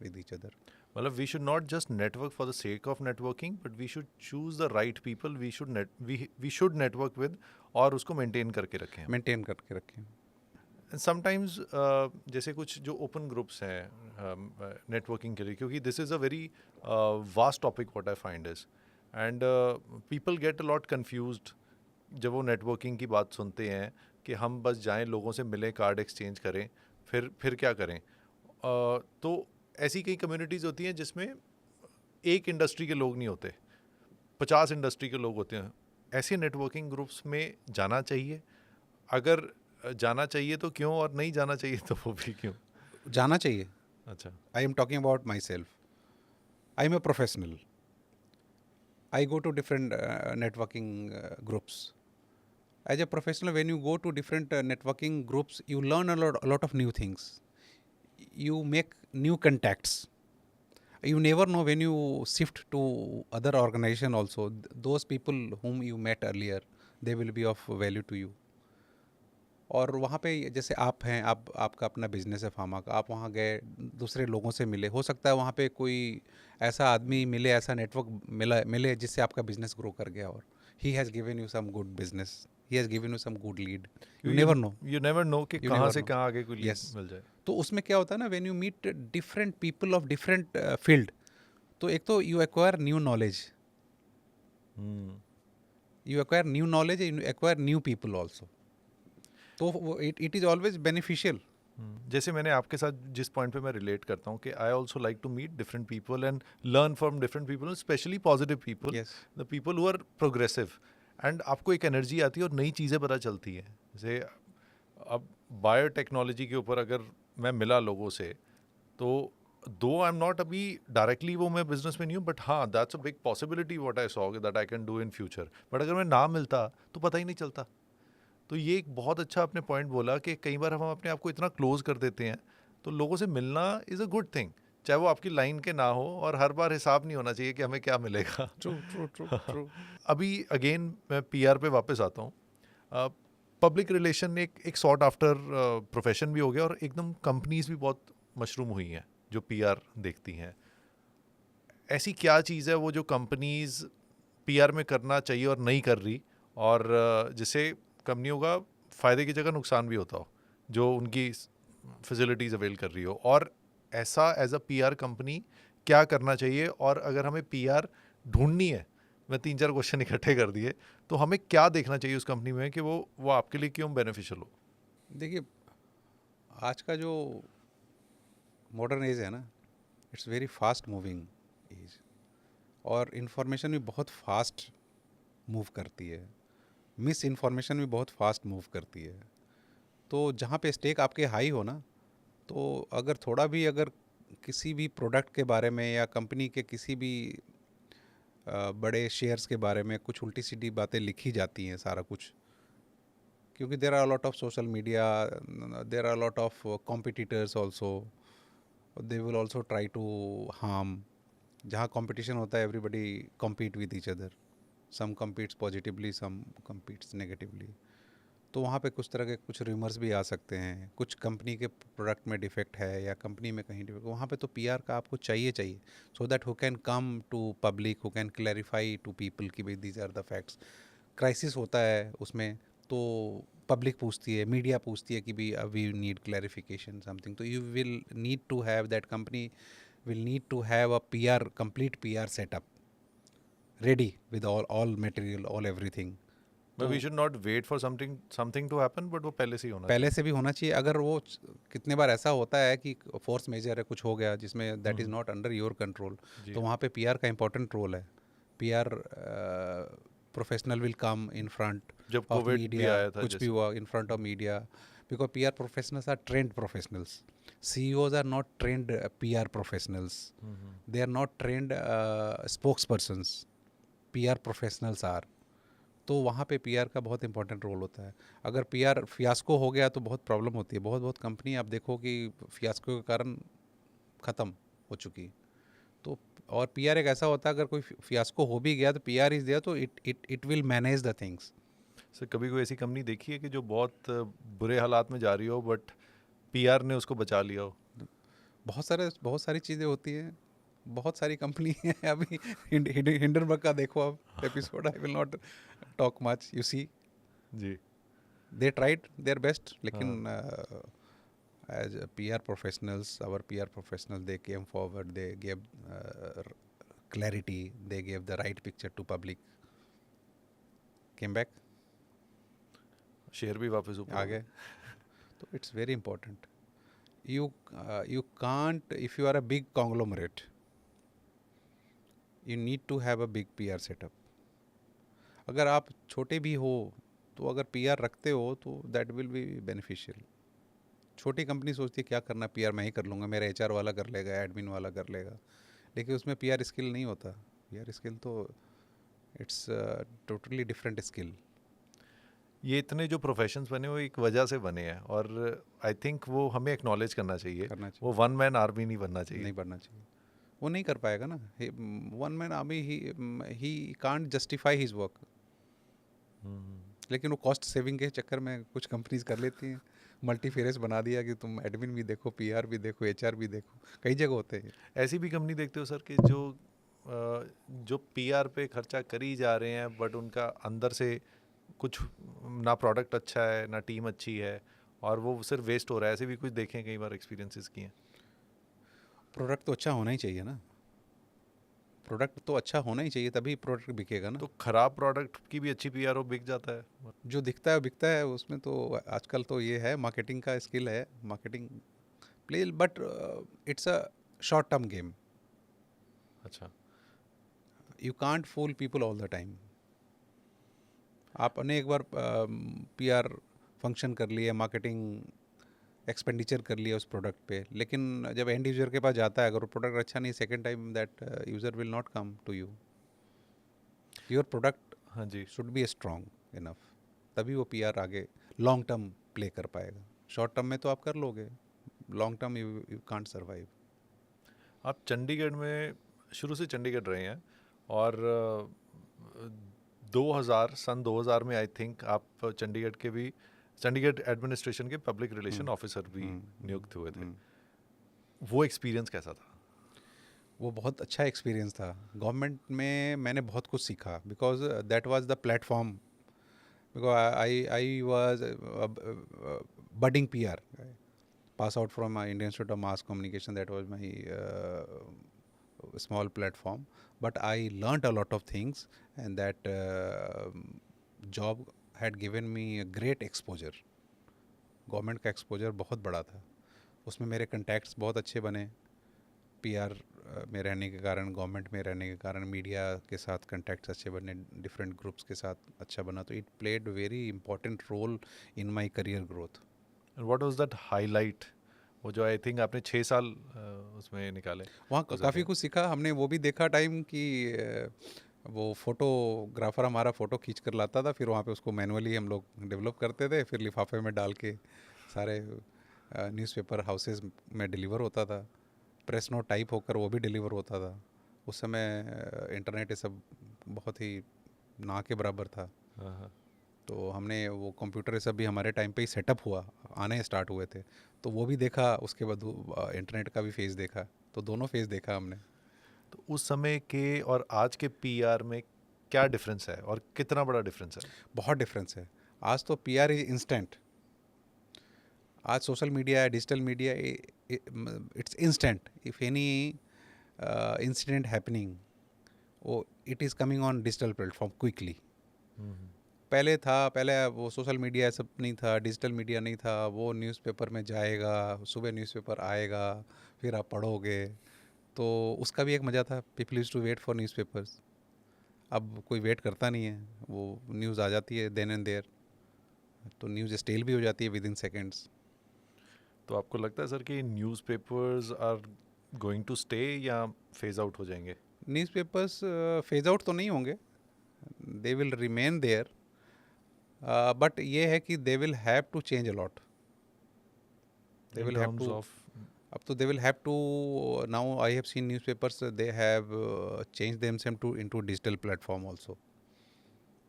with each other. मतलब we should not just network for the sake of networking, but we should choose the right people. We should network with, और उसको maintain करके रखें। Maintain करके रखें। Sometimes जैसे कुछ जो ओपन ग्रुप्स हैं नेटवर्किंग के लिए, क्योंकि this is a very vast topic what I find is, and people get a lot confused जब वो नेटवर्किंग की बात सुनते हैं कि हम बस जाएं, लोगों से मिलें, कार्ड एक्सचेंज करें, फिर क्या करें। तो ऐसी कई कम्युनिटीज़ होती हैं जिसमें एक इंडस्ट्री के लोग नहीं होते, 50 इंडस्ट्री के लोग होते हैं। ऐसे नेटवर्किंग ग्रुप्स में जाना चाहिए? अगर जाना चाहिए तो क्यों, और नहीं जाना चाहिए तो वो भी क्यों? जाना चाहिए। अच्छा। I am talking about myself. I am a professional. I go to different networking groups. As a professional, when you go to different networking groups, you learn a lot of new things. You make new contacts. You never know when you shift to other organization also, those people whom you met earlier, they will be of value to you. और वहाँ पे जैसे आप हैं, आप आपका अपना business है फार्मा का, आप वहाँ गए, दूसरे लोगों से मिले, हो सकता है वहाँ पे कोई ऐसा आदमी मिले, ऐसा नेटवर्क मिले जिससे आपका बिजनेस ग्रो कर गया, और he has given you some good business, he has given you some good lead, you never know. You never know कि You कहाँ never से know. कहाँ आगे कोई लीड Yes. मिल जाए. तो उसमें क्या होता है ना, when you meet different people of different field, तो एक तो you acquire new knowledge, you acquire new knowledge, you acquire new people also, तो इट इज़ ऑलवेज बेनिफिशियल. जैसे मैंने आपके साथ जिस पॉइंट पे मैं रिलेट करता हूँ कि I also like to meet different people and learn from different people, specially positive people, Yes. The people who are progressive, and आपको एक एनर्जी आती है और नई चीज़ें पता चलती हैं. जैसे अब बायोटेक्नोलॉजी के ऊपर अगर मैं मिला लोगों से, तो दो आई एम नॉट अभी डायरेक्टली वो मैं बिजनेस में नहीं हूँ, बट हाँ that's a big possibility what I saw that I can do in future. But अगर मैं ना मिलता तो पता ही नहीं चलता. तो ये एक बहुत अच्छा आपने पॉइंट बोला कि कई बार हम अपने आप को इतना क्लोज कर देते हैं, तो लोगों से मिलना इज़ अ गुड थिंग, चाहे वो आपकी लाइन के ना हो, और हर बार हिसाब नहीं होना चाहिए कि हमें क्या मिलेगा. True true true true. अभी अगेन मैं पीआर पे वापस आता हूँ. पब्लिक रिलेशन एक सॉर्ट आफ्टर प्रोफेशन भी हो गया, और एकदम कंपनीज भी बहुत मशरूम हुई हैं जो पीआर देखती हैं. ऐसी क्या चीज़ है वो जो कंपनीज पीआर में करना चाहिए और नहीं कर रही, और जिससे कंपनियों का फ़ायदे की जगह नुकसान भी होता हो, जो उनकी फैसिलिटीज़ अवेल कर रही हो, और ऐसा एज अ पीआर कंपनी क्या करना चाहिए, और अगर हमें पीआर ढूंढनी है, मैं 3-4 क्वेश्चन इकट्ठे कर दिए, तो हमें क्या देखना चाहिए उस कंपनी में कि वो आपके लिए क्यों बेनिफिशियल हो. देखिए, आज का जो मॉडर्न एज है ना, it's very fast moving age, और इन्फॉर्मेशन भी बहुत फास्ट मूव करती है, मिस इन्फॉर्मेशन भी बहुत फास्ट मूव करती है. तो जहाँ पे स्टेक आपके हाई हो ना, तो अगर थोड़ा भी अगर किसी भी प्रोडक्ट के बारे में या कंपनी के किसी भी बड़े शेयर्स के बारे में कुछ उल्टी सीधी बातें लिखी जाती हैं सारा कुछ, क्योंकि there are lot of social media, there are lot of competitors also, they will also try to harm. जहाँ कंपटीशन होता है, everybody compete with each other, some competes positively, some competes negatively. तो वहाँ पे कुछ तरह के कुछ रूमर्स भी आ सकते हैं, कुछ कंपनी के प्रोडक्ट में डिफेक्ट है या कंपनी में कहीं डिफेक्ट, वहाँ पे तो पीआर का आपको चाहिए, so that who can come to public, who can clarify to people कि भाई these are the facts. Crisis होता है उसमें, तो पब्लिक पूछती है, मीडिया पूछती है कि भी वी नीड क्लैरिफिकेशन समथिंग, तो you will need to have that, company will need to have a PR, complete PR setup ready with all material, all everything. But we should not wait for something to happen, but वो पहले से ही होना पहले से भी होना चाहिए. अगर वो कितने बार ऐसा होता है कि फोर्स मेजर है, कुछ हो गया जिसमें that is not under your control, तो वहाँ पे पीआर का इंपॉर्टेंट रोल है. PR professional will come in front जब ऑफ कोविड भी मीडिया, आया था कुछ भी जैसे. हुआ in front of media, because PR professionals are trained professionals. CEOs are not trained PR professionals. They are not trained spokespersons. PR professionals are. तो वहाँ पे पीआर का बहुत इंपॉर्टेंट रोल होता है. अगर पीआर फियास्को हो गया तो बहुत प्रॉब्लम होती है. बहुत कंपनी आप देखो कि फियास्को के कारण ख़त्म हो चुकी. तो और पीआर एक ऐसा होता है, अगर कोई फियास्को हो भी गया तो पीआर इज दिया, तो it will manage the things. Sir कभी कोई ऐसी कंपनी देखी है कि जो बहुत बुरे हालात में जा रही हो, बट पीआर ने उसको बचा लिया हो? बहुत सारी चीज़ें होती हैं, बहुत सारी कंपनी है. अभी हिंडनबर्ग का देखो आप episode, I will not talk much. You see, जी, दे ट्राइड देयर बेस्ट, लेकिन as PR professionals, our PR professionals, they came forward, they gave clarity, they gave the right picture to public, came back, share भी वापस ऊपर आ गए. तो it's very important. You can't, if you are a big conglomerate, you need to have a big PR setup. अगर आप छोटे भी हो तो अगर PR रखते हो तो that will be beneficial. छोटी कंपनी सोचती है क्या करना, PR मैं ही कर लूँगा, मेरा HR वाला कर लेगा, एडमिन वाला कर लेगा, लेकिन उसमें PR स्किल नहीं होता. PR स्किल तो इट्स टोटली डिफरेंट स्किल. ये इतने जो प्रोफेशंस बने वो एक वजह से बने हैं, और आई थिंक वो हमें एक्नॉलेज करना चाहिए. वो वन मैन आर्मी नहीं बनना चाहिए. नहीं बनना चाहिए. वो नहीं कर पाएगा ना. One man army, he can't justify his work. लेकिन वो कॉस्ट सेविंग के चक्कर में कुछ कंपनीज कर लेती हैं, मल्टीफेरेस बना दिया कि तुम एडमिन भी देखो, पीआर भी देखो, एचआर भी देखो. कई जगह होते हैं. ऐसी भी कंपनी देखते हो सर कि जो पीआर पे खर्चा करी जा रहे हैं बट उनका अंदर से कुछ ना प्रोडक्ट अच्छा है ना टीम अच्छी है और वो सिर्फ वेस्ट हो रहा है. ऐसे भी कुछ देखे हैं, कई बार एक्सपीरियंसेस किए हैं. प्रोडक्ट तो अच्छा होना ही चाहिए ना. प्रोडक्ट तो अच्छा होना ही चाहिए, तभी प्रोडक्ट बिकेगा ना. तो खराब प्रोडक्ट की भी अच्छी पीआर हो बिक जाता है. जो दिखता है बिकता है, उसमें तो आजकल तो ये है, मार्केटिंग का स्किल है, marketing play. But it's a short term game. अच्छा. You can't fool people all the time. आपने एक बार पीआर फंक्शन कर लिया, मार्केटिंग एक्सपेंडिचर कर लिया उस प्रोडक्ट पे, लेकिन जब एंड यूज़र के पास जाता है, अगर वो प्रोडक्ट अच्छा नहीं, second time that user will not come to you. Your product हाँ जी. शुड बी स्ट्रॉन्ग इनफ, तभी वो पीआर आगे लॉन्ग टर्म प्ले कर पाएगा. शॉर्ट टर्म में तो आप कर लोगे, long term you can't survive. आप चंडीगढ़ में शुरू से चंडीगढ़ रहे हैं और 2000 में आई थिंक आप चंडीगढ़ एडमिनिस्ट्रेशन के पब्लिक रिलेशन ऑफिसर भी नियुक्त हुए थे. वो एक्सपीरियंस कैसा था? वो बहुत अच्छा एक्सपीरियंस था. गवर्नमेंट में मैंने बहुत कुछ सीखा, because that was the platform. Because I was budding PR, pass out from Indian Institute of Mass Communication. That was my small platform, but I learnt a lot of things, and that job had given me a great exposure. Government का exposure बहुत बड़ा था. उसमें मेरे contacts बहुत अच्छे बने. PR में रहने के कारण, गवर्नमेंट में रहने के कारण, मीडिया के साथ कंटैक्ट्स अच्छे बने, डिफरेंट ग्रुप्स के साथ अच्छा बना. तो it played very important role in my career growth. What was that highlight, वो जो आई थिंक आपने 6 साल उसमें निकाले? वहाँ काफ़ी कुछ सीखा हमने. वो भी देखा टाइम कि वो फोटोग्राफर हमारा फ़ोटो खींच कर लाता था, फिर वहाँ पे उसको मैनुअली हम लोग डेवलप करते थे, फिर लिफाफे में डाल के सारे न्यूज़पेपर हाउसेस में डिलीवर होता था. प्रेस नोट टाइप होकर वो भी डिलीवर होता था. उस समय इंटरनेट ये सब बहुत ही ना के बराबर था. तो हमने वो कंप्यूटर ये सब भी हमारे टाइम पे ही सेटअप हुआ, आने स्टार्ट हुए थे. तो वो भी देखा, उसके बाद इंटरनेट का भी फेज़ देखा. तो दोनों फेज़ देखा हमने. तो उस समय के और आज के पीआर में क्या डिफरेंस है और कितना बड़ा डिफरेंस है? बहुत डिफरेंस है. आज तो पीआर इज इंस्टेंट. आज social media, digital media, it's instant. If any incident happening, वो it is coming on digital platform quickly. पहले वो सोशल मीडिया सब नहीं था, डिजिटल मीडिया नहीं था. वो न्यूज़पेपर में जाएगा, सुबह न्यूज़पेपर आएगा, फिर आप पढ़ोगे. तो उसका भी एक मज़ा था. People used to wait for newspapers. अब कोई वेट करता नहीं है, वो न्यूज़ आ जाती है देन एंड देयर. तो न्यूज़ स्टेल भी हो जाती है विद इन सेकेंड्स. तो आपको लगता है सर कि newspapers are going to stay या फेज आउट हो जाएंगे? न्यूज़पेपर्स फेज आउट तो नहीं होंगे, they will remain there. But ये है कि they will have to change a lot. They will have to. अब तो they will have to, now I have seen newspapers, they have changed themselves into digital platform also.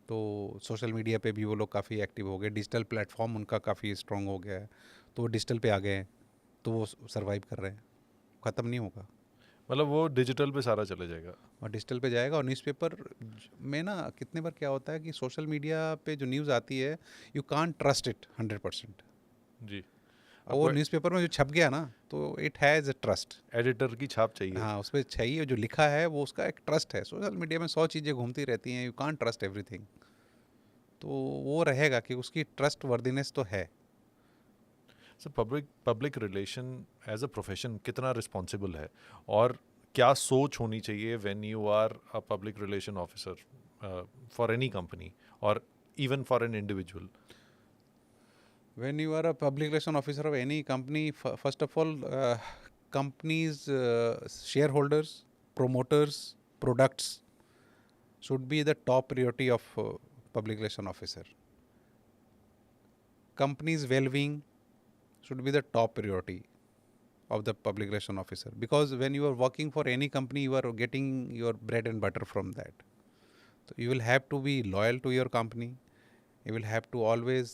तो social media पे भी वो लोग काफ़ी एक्टिव हो गए. डिजिटल प्लेटफॉर्म उनका काफ़ी स्ट्रॉन्ग हो गया है, तो वो डिजिटल पे आ गए हैं, तो वो सर्वाइव कर रहे हैं. ख़त्म नहीं होगा. मतलब वो डिजिटल पे सारा चले जाएगा और डिजिटल पे जाएगा. और न्यूज़पेपर में ना कितने बार क्या होता है कि सोशल मीडिया पे जो न्यूज़ आती है, यू कांट ट्रस्ट इट 100%. जी. और वो न्यूज़पेपर में जो छप गया ना, तो it has a trust. Editor की छाप चाहिए. हाँ, उस पर चाहिए, जो लिखा है वो उसका एक ट्रस्ट है. सोशल मीडिया में 100 चीज़ें घूमती रहती हैं, यू कांट ट्रस्ट एवरीथिंग. तो वो रहेगा कि उसकी ट्रस्ट वर्दीनेस तो है. Sir public relation as a profession कितना रिस्पॉन्सिबल है और क्या सोच होनी चाहिए when you are a public relation officer for any company और even for an individual? When you are a public relation officer of any company, first of all, companies, shareholders, promoters, products should be the top priority of public relation officer. Company's well-being should be the top priority of the public relation officer, because when you are working for any company, you are getting your bread and butter from that. So you will have to be loyal to your company. You will have to always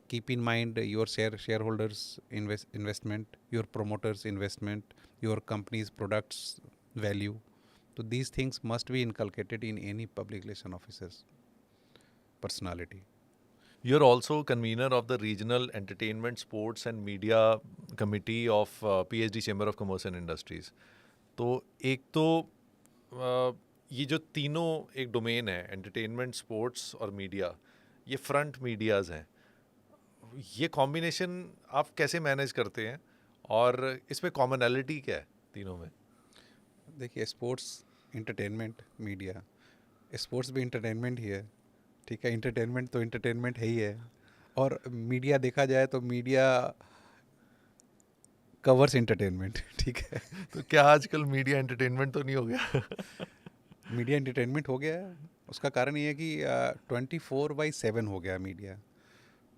keep in mind your shareholders investment, your promoters investment, your company's products value. So these things must be inculcated in any public relation officer's personality. You're also convener of the Regional Entertainment, Sports and Media Committee of PhD Chamber of Commerce and Industries. तो एक तो ये जो तीनों एक domain है, entertainment, sports और media, ये फ्रंट मीडियाज़ हैं. ये कॉम्बिनेशन आप कैसे मैनेज करते हैं और इसमें कॉमनैलिटी क्या है तीनों में? देखिए, स्पोर्ट्स, एंटरटेनमेंट, मीडिया. स्पोर्ट्स भी एंटरटेनमेंट ही है, ठीक है. एंटरटेनमेंट तो एंटरटेनमेंट है ही है. और मीडिया देखा जाए तो मीडिया कवर्स एंटरटेनमेंट, ठीक है. तो क्या आजकल मीडिया एंटरटेनमेंट तो नहीं हो गया? मीडिया एंटरटेनमेंट हो गया है. उसका कारण ये है कि 24/7 हो गया मीडिया.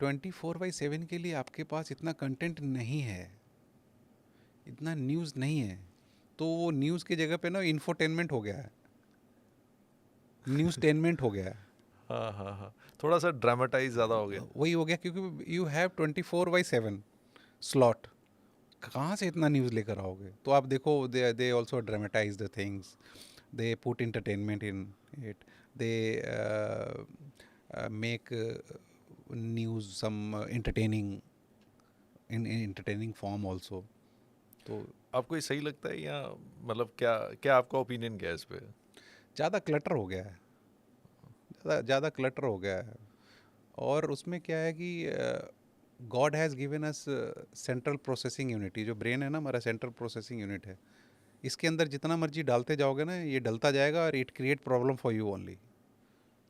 24/7 के लिए आपके पास इतना कंटेंट नहीं है, इतना न्यूज़ नहीं है. तो वो न्यूज़ की जगह पे ना इन्फोटेनमेंट हो गया है, न्यूज़ टेनमेंट हो गया है. हाँ हाँ हाँ, थोड़ा सा ड्रामेटाइज ज़्यादा हो गया. वही हो गया, क्योंकि यू हैव 24/7 स्लॉट. कहाँ से इतना न्यूज़ लेकर आओगे? तो आप देखो, they also dramatize the things, they put entertainment in it, they make news some entertaining in entertaining form also. तो आपको ये सही लगता है या मतलब क्या क्या आपका ओपिनियन क्या है इस पे? ज़्यादा क्लटर हो गया है, ज़्यादा क्लटर हो गया है. और उसमें क्या है कि God has given us central processing unit. जो ब्रेन है ना, हमारा सेंट्रल प्रोसेसिंग यूनिट है. इसके अंदर जितना मर्जी डालते जाओगे ना, ये डलता जाएगा और it create problem for you only.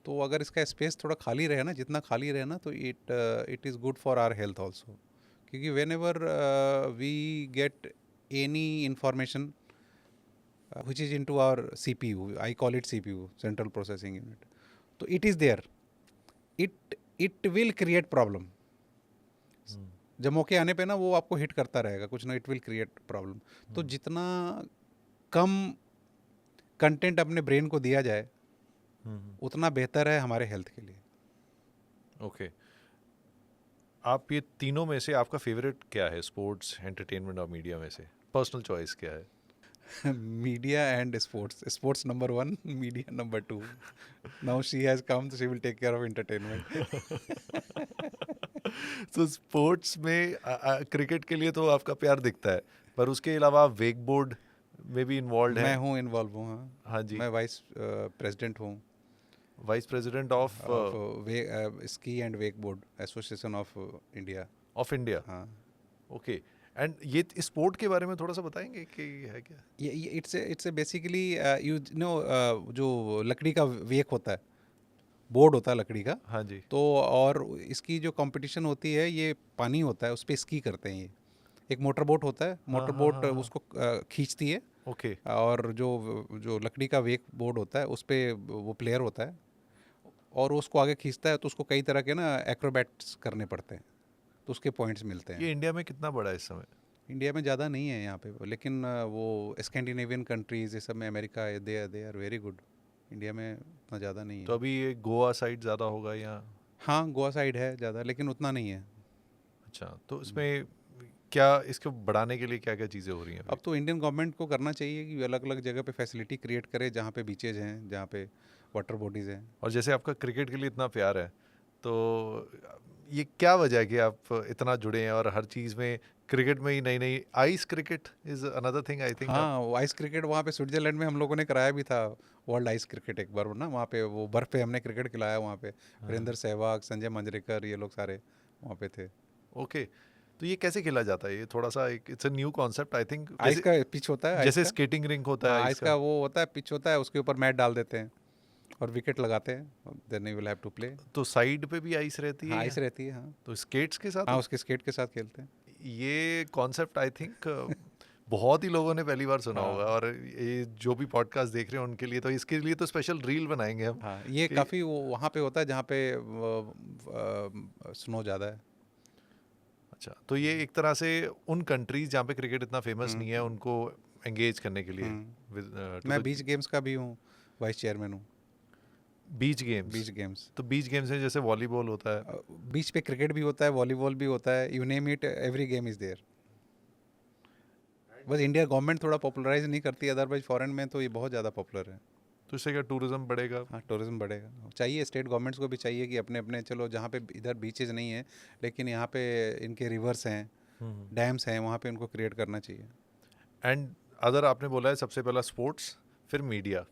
तो अगर इसका स्पेस थोड़ा खाली रहे ना, जितना खाली रहे ना, तो it is good for our health also. क्योंकि whenever we get any information which is into our CPU, I call it CPU, central processing unit. So it is there, it will create problem. जब मौके आने पे ना वो आपको hit करता रहेगा कुछ ना, इट विल क्रिएट प्रॉब्लम. तो जितना कम कंटेंट अपने ब्रेन को दिया जाए उतना बेहतर है हमारे हेल्थ के लिए. ओके, आप ये तीनों में से आपका फेवरेट क्या है? स्पोर्ट्स, एंटरटेनमेंट और मीडिया में से पर्सनल चॉइस क्या है? Media and sports number 1, media number 2. Now she has come, she will take care of entertainment. तो स्पोर्ट्स में क्रिकेट के लिए तो आपका प्यार दिखता है, पर उसके अलावा वेक बोर्ड में भी इन्वॉल्व है? मैं हूँ, इन्वॉल्व हूँ. हाँ, हाँ जी. मैं वाइस प्रेसिडेंट हूँ vice president of ski and wake board association of India. Of India. हाँ. ओके, एंड ये स्पोर्ट के बारे में थोड़ा सा बताएंगे कि है क्या? ये इट्स बेसिकली यू नो, जो लकड़ी का वेक होता है, बोर्ड होता है लकड़ी का. हाँ जी. तो और इसकी जो कंपटीशन होती है, ये पानी होता है, उस पर स्की करते हैं. ये एक मोटर बोट होता है, मोटर बोट उसको खींचती है. ओके. और जो लकड़ी का वेक बोर्ड होता है, उस पर वो प्लेयर होता है और उसको आगे खींचता है. तो उसको कई तरह के ना एक्रोबैट्स करने पड़ते हैं, तो उसके पॉइंट्स मिलते हैं. ये इंडिया में कितना बड़ा है इस समय? इंडिया में ज़्यादा नहीं है यहाँ पे, लेकिन वो स्कैंडिनेवियन कंट्रीज, ये सब में, America, they are very good. India में उतना ज़्यादा नहीं है. तो अभी ये गोवा साइड ज़्यादा होगा या? हाँ, गोवा साइड है ज़्यादा, लेकिन उतना नहीं है. अच्छा, तो इसमें क्या इसको बढ़ाने के लिए क्या क्या चीज़ें हो रही हैं? अब तो इंडियन गवर्नमेंट को करना चाहिए कि अलग अलग जगह पे फैसिलिटी क्रिएट करे, जहाँ पे बीचेज हैं, जहाँ पे वाटर बॉडीज़ हैं. और जैसे आपका क्रिकेट के लिए इतना प्यार है, तो ये क्या वजह है कि आप इतना जुड़े हैं और हर चीज़ में क्रिकेट में ही नई नई ice cricket is another thing I think? हाँ, वो आइस क्रिकेट वहाँ पे स्विट्जरलैंड में हम लोगों ने कराया भी था, वर्ल्ड आइस क्रिकेट एक बार ना. वहाँ पे वो बर्फ़ पे हमने क्रिकेट खिलाया. वहाँ पे वीरेंद्र सहवाग, संजय मंजरेकर, ये लोग सारे वहाँ पे थे. ओके, तो ये कैसे खेला जाता है? ये थोड़ा सा एक it's a new concept I think. Ice का पिच होता है, जैसे स्केटिंग रिंक होता है, आइस का वो होता है, पिच होता है, उसके ऊपर मैट डाल देते हैं और विकेट लगाते हैं. Then you will have to play. तो साइड पे भी आइस रहती है? हाँ, आइस रहती है. हाँ, तो स्केट्स के साथ? हाँ, उसके स्केट के साथ खेलते हैं. ये कॉन्सेप्ट आई थिंक बहुत ही लोगों ने पहली बार सुना होगा, और ये जो भी पॉडकास्ट देख रहे हैं उनके लिए तो इसके लिए तो स्पेशल रील बनाएंगे हम. हाँ, ये काफ़ी वहाँ पे होता है जहाँ पे स्नो ज़्यादा है. अच्छा, तो ये एक तरह से उन कंट्रीज जहाँ पे क्रिकेट इतना फेमस नहीं है उनको एंगेज करने के लिए मैं बीच गेम्स का भी हूँ, वाइस चेयरमैन हूँ। Beach games. बीच गेम्स, तो बीच गेम्स में जैसे वॉलीबॉल होता है। बीच पे क्रिकेट भी होता है, वॉलीबॉल भी होता है, you name it, every game is there. बस इंडिया गवर्नमेंट थोड़ा पॉपुलराइज नहीं करती, अदरवाइज फॉरेन में तो ये बहुत ज़्यादा पॉपुलर है। तो इससे क्या टूरिज्म बढ़ेगा? हाँ, टूरिज्म बढ़ेगा। चाहिए स्टेट गवर्नमेंट्स को भी चाहिए कि अपने अपने, चलो जहाँ पे इधर बीचेज नहीं है लेकिन यहाँ पे इनके रिवर्स हैं, डैम्स हैं, वहाँ पे उनको क्रिएट करना चाहिए। एंड अदर आपने बोला है सबसे पहला स्पोर्ट्स, फिर media.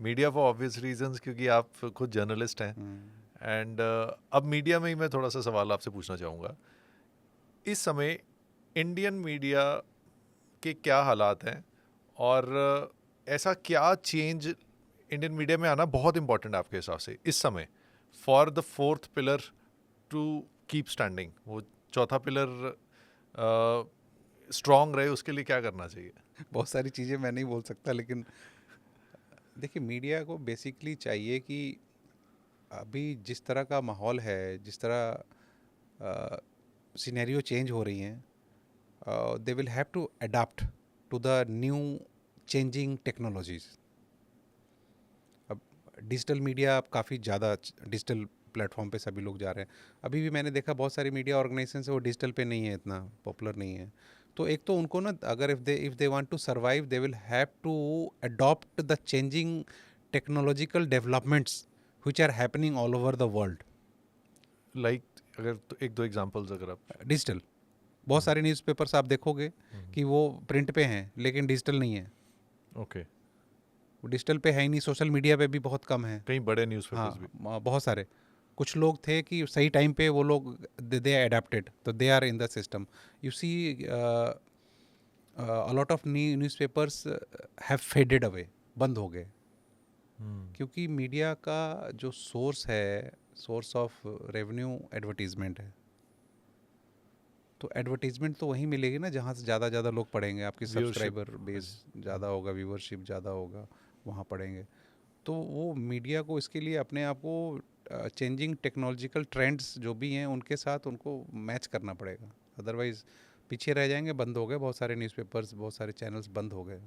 Media for obvious reasons, क्योंकि आप खुद जर्नलिस्ट हैं। एंड अब मीडिया में ही मैं थोड़ा सा सवाल आपसे पूछना चाहूँगा। इस समय इंडियन मीडिया के क्या हालात हैं, और ऐसा क्या चेंज इंडियन मीडिया में आना बहुत इंपॉर्टेंट है आपके हिसाब से इस समय, for the fourth pillar to keep standing, वो चौथा पिलर स्ट्रांग रहे, उसके लिए क्या करना चाहिए? बहुत सारी चीज़ें मैं नहीं बोल सकता, लेकिन देखिए मीडिया को बेसिकली चाहिए कि अभी जिस तरह का माहौल है, जिस तरह सिनेरियो चेंज हो रही हैं, they will have to adapt to the new changing technologies. अब डिजिटल मीडिया, अब काफ़ी ज़्यादा डिजिटल प्लेटफॉर्म पे सभी लोग जा रहे हैं। अभी भी मैंने देखा बहुत सारी मीडिया ऑर्गेनाइजेशन है वो डिजिटल पे नहीं है, इतना पॉपुलर नहीं है। तो एक तो उनको ना, अगर if they want to survive, they will have to adopt the changing technological developments which are happening all over the world. Like अगर तो एक दो एग्जांपल्स अगर आप। डिजिटल, बहुत सारे न्यूज़पेपर्स आप देखोगे कि वो प्रिंट पे हैं लेकिन डिजिटल नहीं है। ओके। वो डिजिटल पे है ही नहीं, सोशल मीडिया पे भी बहुत कम है। कई बड़े न्यूज़पेपर्स भी। हाँ, बहुत सारे। कुछ लोग थे कि सही टाइम पे वो लोग दे अडेप्टेड, तो they are in the system. You see a lot of newspapers have faded away, बंद हो गए, क्योंकि मीडिया का जो सोर्स है, सोर्स ऑफ रेवेन्यू एडवर्टीजमेंट है। तो एडवर्टीजमेंट तो वहीं मिलेगी ना जहाँ से ज़्यादा लोग पढ़ेंगे, आपकी सब्सक्राइबर बेस ज़्यादा होगा, व्यूअरशिप ज़्यादा होगा, वहाँ पढ़ेंगे। तो वो मीडिया को इसके लिए अपने आप को चेंजिंग टेक्नोलॉजिकल ट्रेंड्स जो भी हैं उनके साथ उनको मैच करना पड़ेगा, अदरवाइज़ पीछे रह जाएंगे। बंद हो गए बहुत सारे न्यूज़पेपर्स, बहुत सारे चैनल्स बंद हो गए।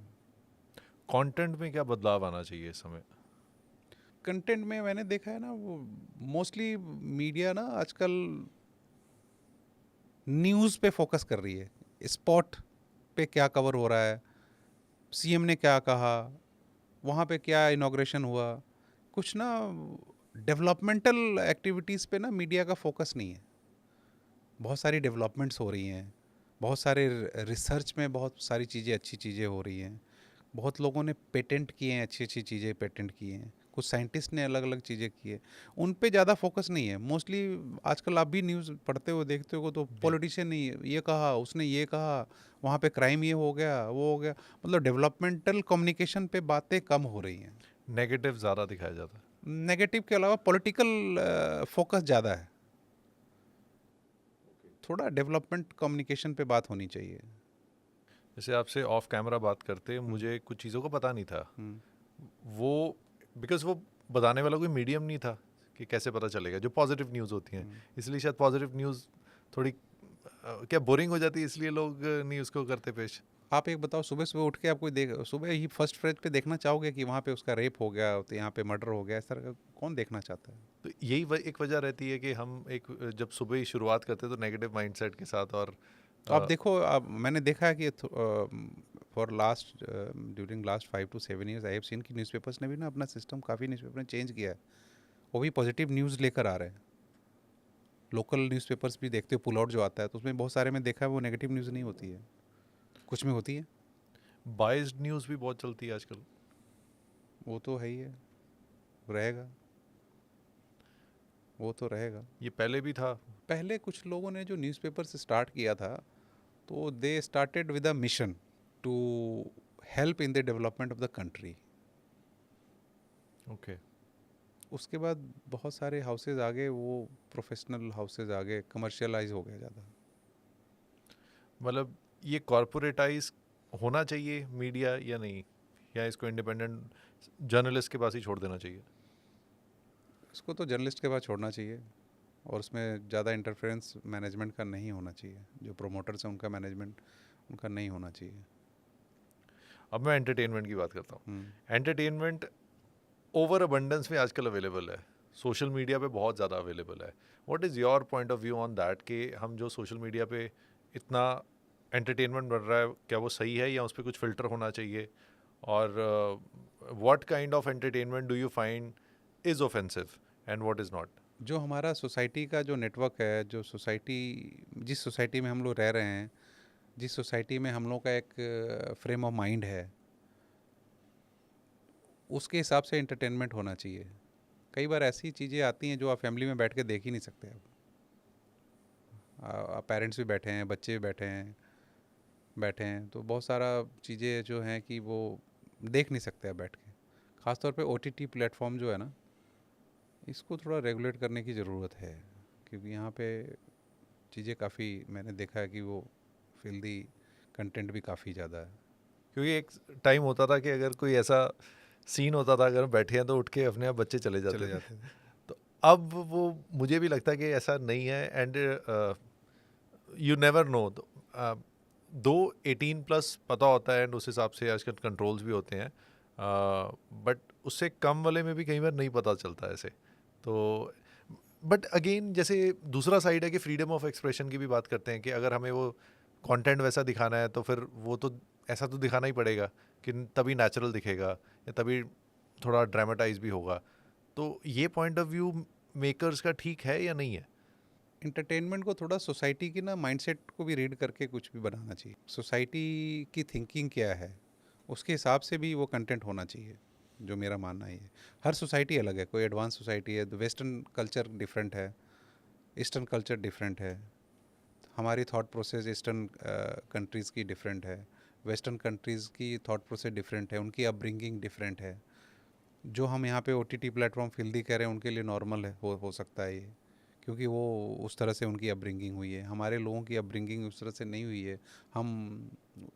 कंटेंट में क्या बदलाव आना चाहिए इस समय? कंटेंट में मैंने देखा है ना, वो मोस्टली मीडिया ना आजकल न्यूज़ पे फोकस कर रही है। स्पॉट पे क्या कवर हो रहा है, सीएम ने क्या कहा, वहाँ पे क्या इनॉग्रेशन हुआ, कुछ ना डेवलपमेंटल एक्टिविटीज़ पे ना मीडिया का फोकस नहीं है। बहुत सारी डेवलपमेंट्स हो रही हैं, बहुत सारे रिसर्च में बहुत सारी चीज़ें, अच्छी चीज़ें हो रही हैं, बहुत लोगों ने पेटेंट किए हैं, अच्छी अच्छी चीज़ें पेटेंट किए हैं, कुछ साइंटिस्ट ने अलग अलग चीज़ें की है, उन पे ज़्यादा फोकस नहीं है। मोस्टली आजकल आप भी न्यूज़ पढ़ते हो, देखते हो, तो पॉलिटिशियन ने ये कहा, उसने ये कहा, वहाँ पे क्राइम ये हो गया, वो हो गया, मतलब डेवलपमेंटल कम्युनिकेशन पे बातें कम हो रही हैं। नेगेटिव ज़्यादा दिखाया जाता है। नेगेटिव के अलावा पॉलिटिकल फोकस ज़्यादा है। थोड़ा डेवलपमेंट कम्युनिकेशन पे बात होनी चाहिए। जैसे आपसे ऑफ कैमरा बात करते मुझे कुछ चीज़ों का पता नहीं था, वो बिकॉज वो बताने वाला कोई मीडियम नहीं था कि कैसे पता चलेगा, जो पॉजिटिव न्यूज़ होती हैं। इसलिए शायद पॉजिटिव न्यूज़ थोड़ी क्या बोरिंग हो जाती है, इसलिए लोग नहीं उसको करते पेश। आप एक बताओ, सुबह सुबह उठ के आप कोई देख, सुबह ही फर्स्ट पेज पे देखना चाहोगे कि वहाँ पे उसका रेप हो गया, तो यहाँ पे मर्डर हो गया, इस तरह का कौन देखना चाहता है? तो यही एक वजह रहती है कि हम एक जब सुबह ही शुरुआत करते हैं तो नेगेटिव माइंडसेट के साथ। और तो आप देखो, आप, मैंने देखा है कि for last during last 5 to 7 years I have scene कि न्यूज़पेपर्स ने भी ना अपना सिस्टम, काफ़ी न्यूज़पेपर ने चेंज किया है। वो भी पॉजिटिव न्यूज़ लेकर आ रहे हैं। लोकल न्यूज़पेपर्स भी देखते हो, पुल आउट जो आता है तो उसमें बहुत सारे में देखा है वो नेगेटिव न्यूज़ नहीं होती है, कुछ में होती है। बायस्ड न्यूज़ भी बहुत चलती है आजकल। वो तो है ही है, रहेगा, वो तो रहेगा। ये पहले भी था। पहले कुछ लोगों ने जो न्यूज़पेपर से स्टार्ट किया था, तो they started with a mission to help in the development of the country. Okay. उसके बाद बहुत सारे हाउसेज आ गए, वो प्रोफेशनल हाउसेज आ गए, कमर्शियलाइज हो गया ज़्यादा। मतलब ये कॉरपोरेटाइज होना चाहिए मीडिया या नहीं, या इसको इंडिपेंडेंट जर्नलिस्ट के पास ही छोड़ देना चाहिए? इसको तो जर्नलिस्ट के पास छोड़ना चाहिए। और उसमें ज़्यादा इंटरफेरेंस मैनेजमेंट का नहीं होना चाहिए, जो प्रोमोटर्स हैं उनका मैनेजमेंट उनका नहीं होना चाहिए। अब मैं एंटरटेनमेंट की बात करता हूँ। हम्म। एंटरटेनमेंट ओवर अबंडेंस में आजकल अवेलेबल है, सोशल मीडिया पे बहुत ज़्यादा अवेलेबल है। What is your point of view on that कि हम जो सोशल मीडिया पे इतना एंटरटेनमेंट बढ़ रहा है, क्या वो सही है या उस पर कुछ फ़िल्टर होना चाहिए? और what kind of entertainment do you find is offensive and what is not? जो हमारा सोसाइटी का जो नेटवर्क है, जो सोसाइटी जिस सोसाइटी में हम लोग रह रहे हैं, जिस सोसाइटी में हम लोग का एक फ्रेम ऑफ माइंड है, उसके हिसाब से एंटरटेनमेंट होना चाहिए। कई बार ऐसी चीज़ें आती हैं जो आप फैमिली में बैठ के देख ही नहीं सकते। आप पेरेंट्स भी बैठे हैं, बच्चे भी बैठे हैं तो बहुत सारा चीज़ें जो हैं कि वो देख नहीं सकते आप बैठ के। ख़ासतौर पे ओटीटी प्लेटफॉर्म जो है ना, इसको थोड़ा रेगुलेट करने की ज़रूरत है, क्योंकि यहाँ पे चीज़ें काफ़ी मैंने देखा है कि वो फिल्दी कंटेंट भी काफ़ी ज़्यादा है। क्योंकि एक टाइम होता था कि अगर कोई ऐसा सीन होता था, अगर हम बैठे हैं तो उठ के अपने आप बच्चे चले जाते थे। थे। तो अब वो मुझे भी लगता है कि ऐसा नहीं है। एंड यू नेवर नो, दो 18+ पता होता है एंड उस हिसाब से आजकल कंट्रोल्स भी होते हैं, बट उससे कम वाले में भी कई बार नहीं पता चलता ऐसे। तो बट अगेन जैसे दूसरा साइड है कि फ्रीडम ऑफ एक्सप्रेशन की भी बात करते हैं कि अगर हमें वो कंटेंट वैसा दिखाना है तो फिर वो तो ऐसा तो दिखाना ही पड़ेगा कि तभी नेचुरल दिखेगा या तभी थोड़ा ड्रामेटाइज भी होगा। तो ये पॉइंट ऑफ व्यू मेकर्स का ठीक है या नहीं है? इंटरटेनमेंट को थोड़ा सोसाइटी की ना माइंडसेट को भी रीड करके कुछ भी बनाना चाहिए। सोसाइटी की थिंकिंग क्या है, उसके हिसाब से भी वो कंटेंट होना चाहिए, जो मेरा मानना है। हर सोसाइटी अलग है, कोई एडवांस सोसाइटी है, वेस्टर्न कल्चर डिफरेंट है, ईस्टर्न कल्चर डिफरेंट है, हमारी थॉट प्रोसेस ईस्टर्न कंट्रीज़ की डिफरेंट है, वेस्टर्न कंट्रीज़ की थॉट प्रोसेस डिफरेंट है, उनकी अपब्रिंगिंग डिफरेंट है। जो हम यहाँ पे ओटीटी प्लेटफॉर्म फिल्दी कह रहे हैं उनके लिए नॉर्मल है, हो सकता है ये, क्योंकि वो उस तरह से उनकी अपब्रिंगिंग हुई है। हमारे लोगों की अपब्रिंगिंग उस तरह से नहीं हुई है, हम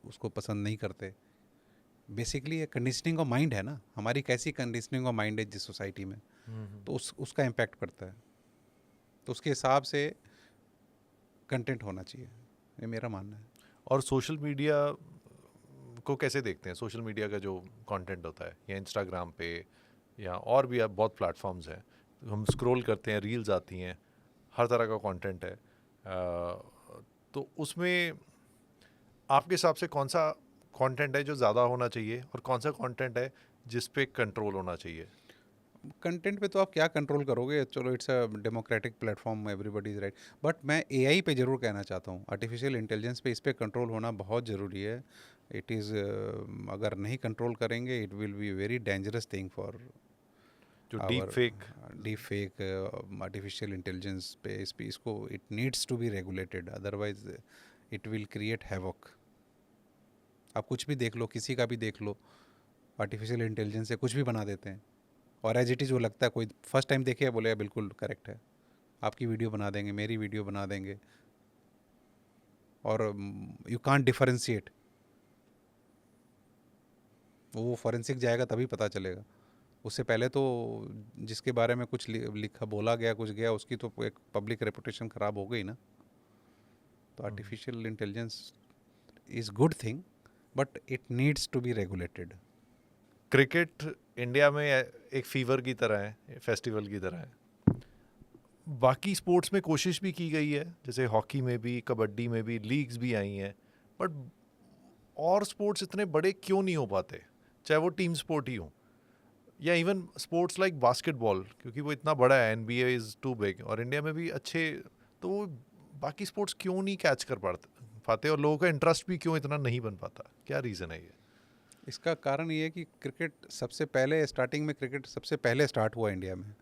उसको पसंद नहीं करते। बेसिकली ये कंडीशनिंग ऑफ माइंड है ना, हमारी कैसी कंडीशनिंग ऑफ माइंड है जिस सोसाइटी में, तो उसका इम्पैक्ट पड़ता है। तो उसके हिसाब से कंटेंट होना चाहिए, ये मेरा मानना है। और सोशल मीडिया को कैसे देखते हैं? सोशल मीडिया का जो कंटेंट होता है या इंस्टाग्राम पे या और भी अब बहुत प्लेटफॉर्म्स हैं, हम स्क्रॉल करते हैं, रील्स आती हैं, हर तरह का कंटेंट है। तो उसमें आपके हिसाब से कौन सा कंटेंट है जो ज़्यादा होना चाहिए और कौन सा कंटेंट है जिस पे कंट्रोल होना चाहिए? कंटेंट पे तो आप क्या कंट्रोल करोगे, चलो it's a democratic platform, everybody is right. But मैं एआई पे ज़रूर कहना चाहता हूँ, आर्टिफिशियल इंटेलिजेंस पे, इस पे कंट्रोल होना बहुत ज़रूरी है। इट इज़ अगर नहीं कंट्रोल करेंगे, it will be very dangerous thing for जो deep our fake. Deep fake artificial intelligence पे। इस पे इसको it needs to be regulated, otherwise it will create havoc. आप कुछ भी देख लो, किसी का भी देख लो, आर्टिफिशियल इंटेलिजेंस से कुछ भी बना देते हैं, और एज इट इज़ वो लगता है, कोई फर्स्ट टाइम देखे बोले बिल्कुल करेक्ट है, आपकी वीडियो बना देंगे, मेरी वीडियो बना देंगे, और यू कांट डिफरेंशिएट। वो फॉरेंसिक जाएगा तभी पता चलेगा। उससे पहले तो जिसके बारे में कुछ लिखा बोला गया, कुछ गया, उसकी तो एक पब्लिक रेपुटेशन ख़राब हो गई ना। तो artificial intelligence is good thing, but it needs to be regulated. Cricket India में एक फीवर की तरह है, फेस्टिवल की तरह है। बाकी स्पोर्ट्स में कोशिश भी की गई है, जैसे हॉकी में भी, कबड्डी में भी लीग्स भी आई हैं, बट और स्पोर्ट्स इतने बड़े क्यों नहीं हो पाते, चाहे वो टीम स्पोर्ट ही हो या इवन स्पोर्ट्स लाइक बास्केटबॉल, क्योंकि वो इतना बड़ा है, NBA इज़ टू बिग, और इंडिया में भी अच्छे, तो वो बाकी स्पोर्ट्स क्यों नहीं कैच कर पाते और लोगों का इंटरेस्ट भी क्यों इतना नहीं बन पाता? क्या रीज़न है ये? इसका कारण ये है कि क्रिकेट सबसे पहले, स्टार्टिंग में क्रिकेट सबसे पहले स्टार्ट हुआ इंडिया में।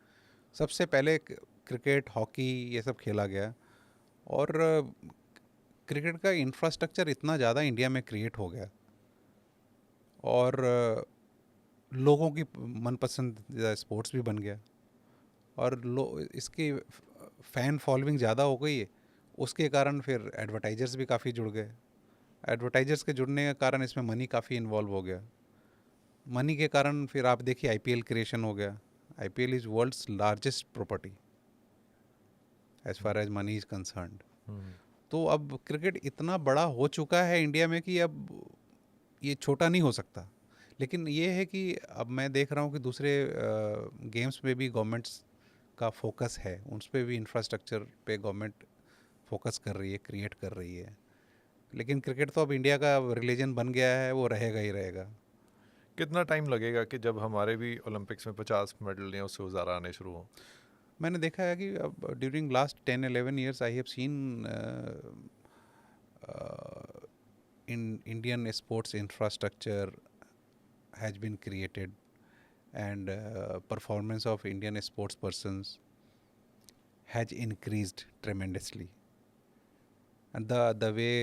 सबसे पहले क्रिकेट, हॉकी, ये सब खेला गया, और क्रिकेट का इंफ्रास्ट्रक्चर इतना ज़्यादा इंडिया में क्रिएट हो गया, और लोगों की मनपसंद स्पोर्ट्स भी बन गया, और इसकी फ़ैन फॉलोइंग ज़्यादा हो गई है। उसके कारण फिर एडवर्टाइजर्स भी काफ़ी जुड़ गए। एडवर्टाइजर्स के जुड़ने के कारण इसमें मनी काफ़ी इन्वॉल्व हो गया। मनी के कारण फिर आप देखिए आईपीएल क्रिएशन हो गया। IPL is world's largest property. As far as money is concerned. Hmm, तो अब क्रिकेट इतना बड़ा हो चुका है इंडिया में कि अब ये छोटा नहीं हो सकता। लेकिन ये है कि अब मैं देख रहा हूँ कि दूसरे गेम्स में भी गवर्नमेंट्स का फोकस है, उस पर भी इंफ्रास्ट्रक्चर पे गवर्नमेंट फोकस कर रही है, क्रिएट कर रही है। लेकिन क्रिकेट तो अब इंडिया का रिलीजन बन गया है, वो रहेगा ही रहेगा। कितना टाइम लगेगा कि जब हमारे भी ओलंपिक्स में 50 मेडल या उससे ज़्यादा आने शुरू हों? मैंने देखा है कि अब during last 10-11 years I have scene in Indian sports infrastructure has been created, and performance of Indian sports persons has increased tremendously. And the way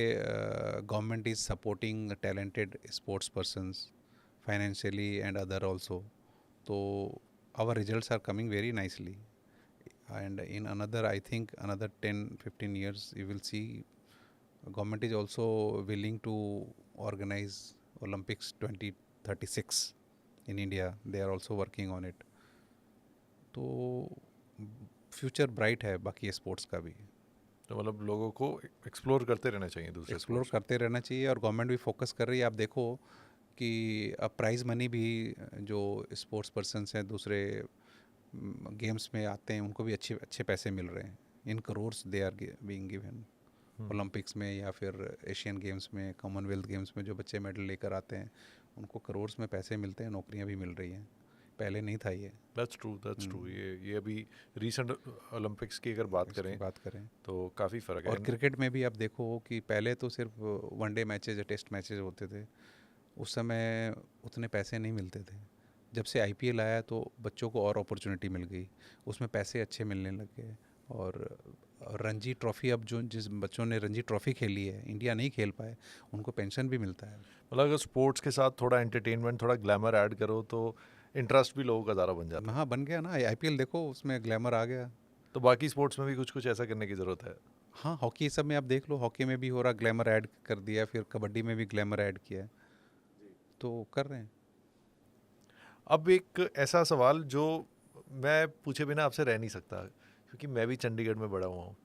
government is supporting the talented sports persons financially and other also, so our results are coming very nicely. And in another, I think another 10-15 years, you will see government is also willing to organize Olympics 2036 in India. They are also working on it. तो future bright है बाकी sports का भी। तो मतलब लोगों को explore करते रहना चाहिए दूसरे एक्सप्लोर स्पोर्ट्स। करते रहना चाहिए, और गवर्नमेंट भी फोकस कर रही है। आप देखो कि अब प्राइज़ मनी भी जो स्पोर्ट्स पर्सन्स हैं दूसरे गेम्स में आते हैं उनको भी अच्छे अच्छे पैसे मिल रहे हैं। In crores they are being given Olympics में या फिर एशियन गेम्स में, कॉमनवेल्थ गेम्स में जो बच्चे मेडल लेकर आते हैं उनको करोर्स में पैसे मिलते हैं, नौकरियां भी मिल रही हैं। पहले नहीं था ये। That's true. ये अभी रीसेंट ओलंपिक्स की अगर बात इसकी करें बात करें तो काफ़ी फ़र्क है। और क्रिकेट में भी आप देखो कि पहले तो सिर्फ वनडे मैचेज या टेस्ट मैचेज होते थे, उस समय उतने पैसे नहीं मिलते थे। जब से आईपीएल आया तो बच्चों को और अपॉर्चुनिटी मिल गई, उसमें पैसे अच्छे मिलने लग गए। और रणजी ट्रॉफ़ी, अब जो जिस बच्चों ने रणजी ट्रॉफ़ी खेली है, इंडिया नहीं खेल पाए, उनको पेंशन भी मिलता है। मतलब अगर स्पोर्ट्स के साथ थोड़ा एंटरटेनमेंट, थोड़ा ग्लैमर ऐड करो तो इंटरेस्ट भी लोगों का ज़्यादा बन जाता है। हाँ, बन गया ना, आईपीएल देखो उसमें ग्लैमर आ गया। तो बाकी स्पोर्ट्स में भी कुछ कुछ ऐसा करने की ज़रूरत है। हाँ, हॉकी सब में आप देख लो, हॉकी में भी हो रहा, ग्लैमर ऐड कर दिया, फिर कबड्डी में भी ग्लैमर ऐड किया है, तो कर रहे हैं। अब एक ऐसा सवाल जो मैं पूछे बिना आपसे रह नहीं सकता, क्योंकि मैं भी चंडीगढ़ में बड़ा हुआ हूँ।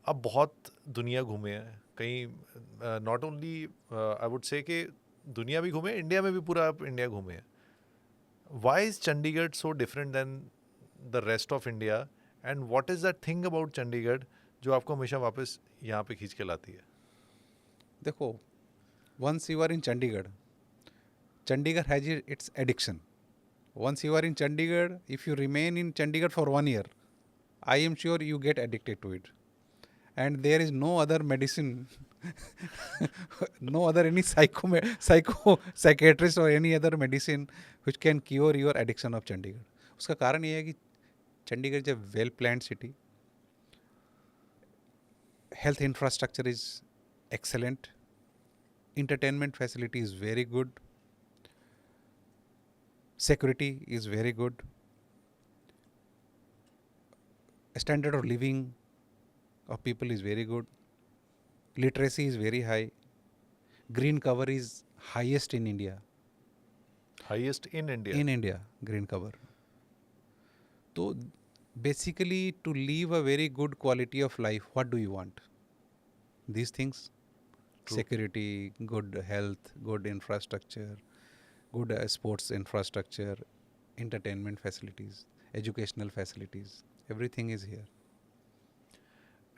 अब बहुत दुनिया घूमे हैं कहीं, not only I would say कि दुनिया भी घूमे, इंडिया में भी पूरा आप इंडिया घूमे हैं। Why is Chandigarh so different than the rest of India, and what is that thing about Chandigarh जो आपको हमेशा वापस यहाँ पे खींच के लाती है? देखो, once you are in Chandigarh, Chandigarh has its addiction. Once you are in Chandigarh, if you remain in Chandigarh for 1 year, I am sure you get addicted to it. And there is no other medicine, no other any psychiatrist or any other medicine which can cure your addiction of Chandigarh. उसका कारण ये है कि Chandigarh is a well planned city. Health infrastructure is excellent. Entertainment facility is very good. Security is very good. Standard of living of people is very good. Literacy is very high. Green cover is highest in India. Highest in India? In India, green cover. So basically, to live a very good quality of life, what do you want? These things: True. security, good health, good infrastructure, good sports infrastructure, entertainment facilities, educational facilities. Everything is here.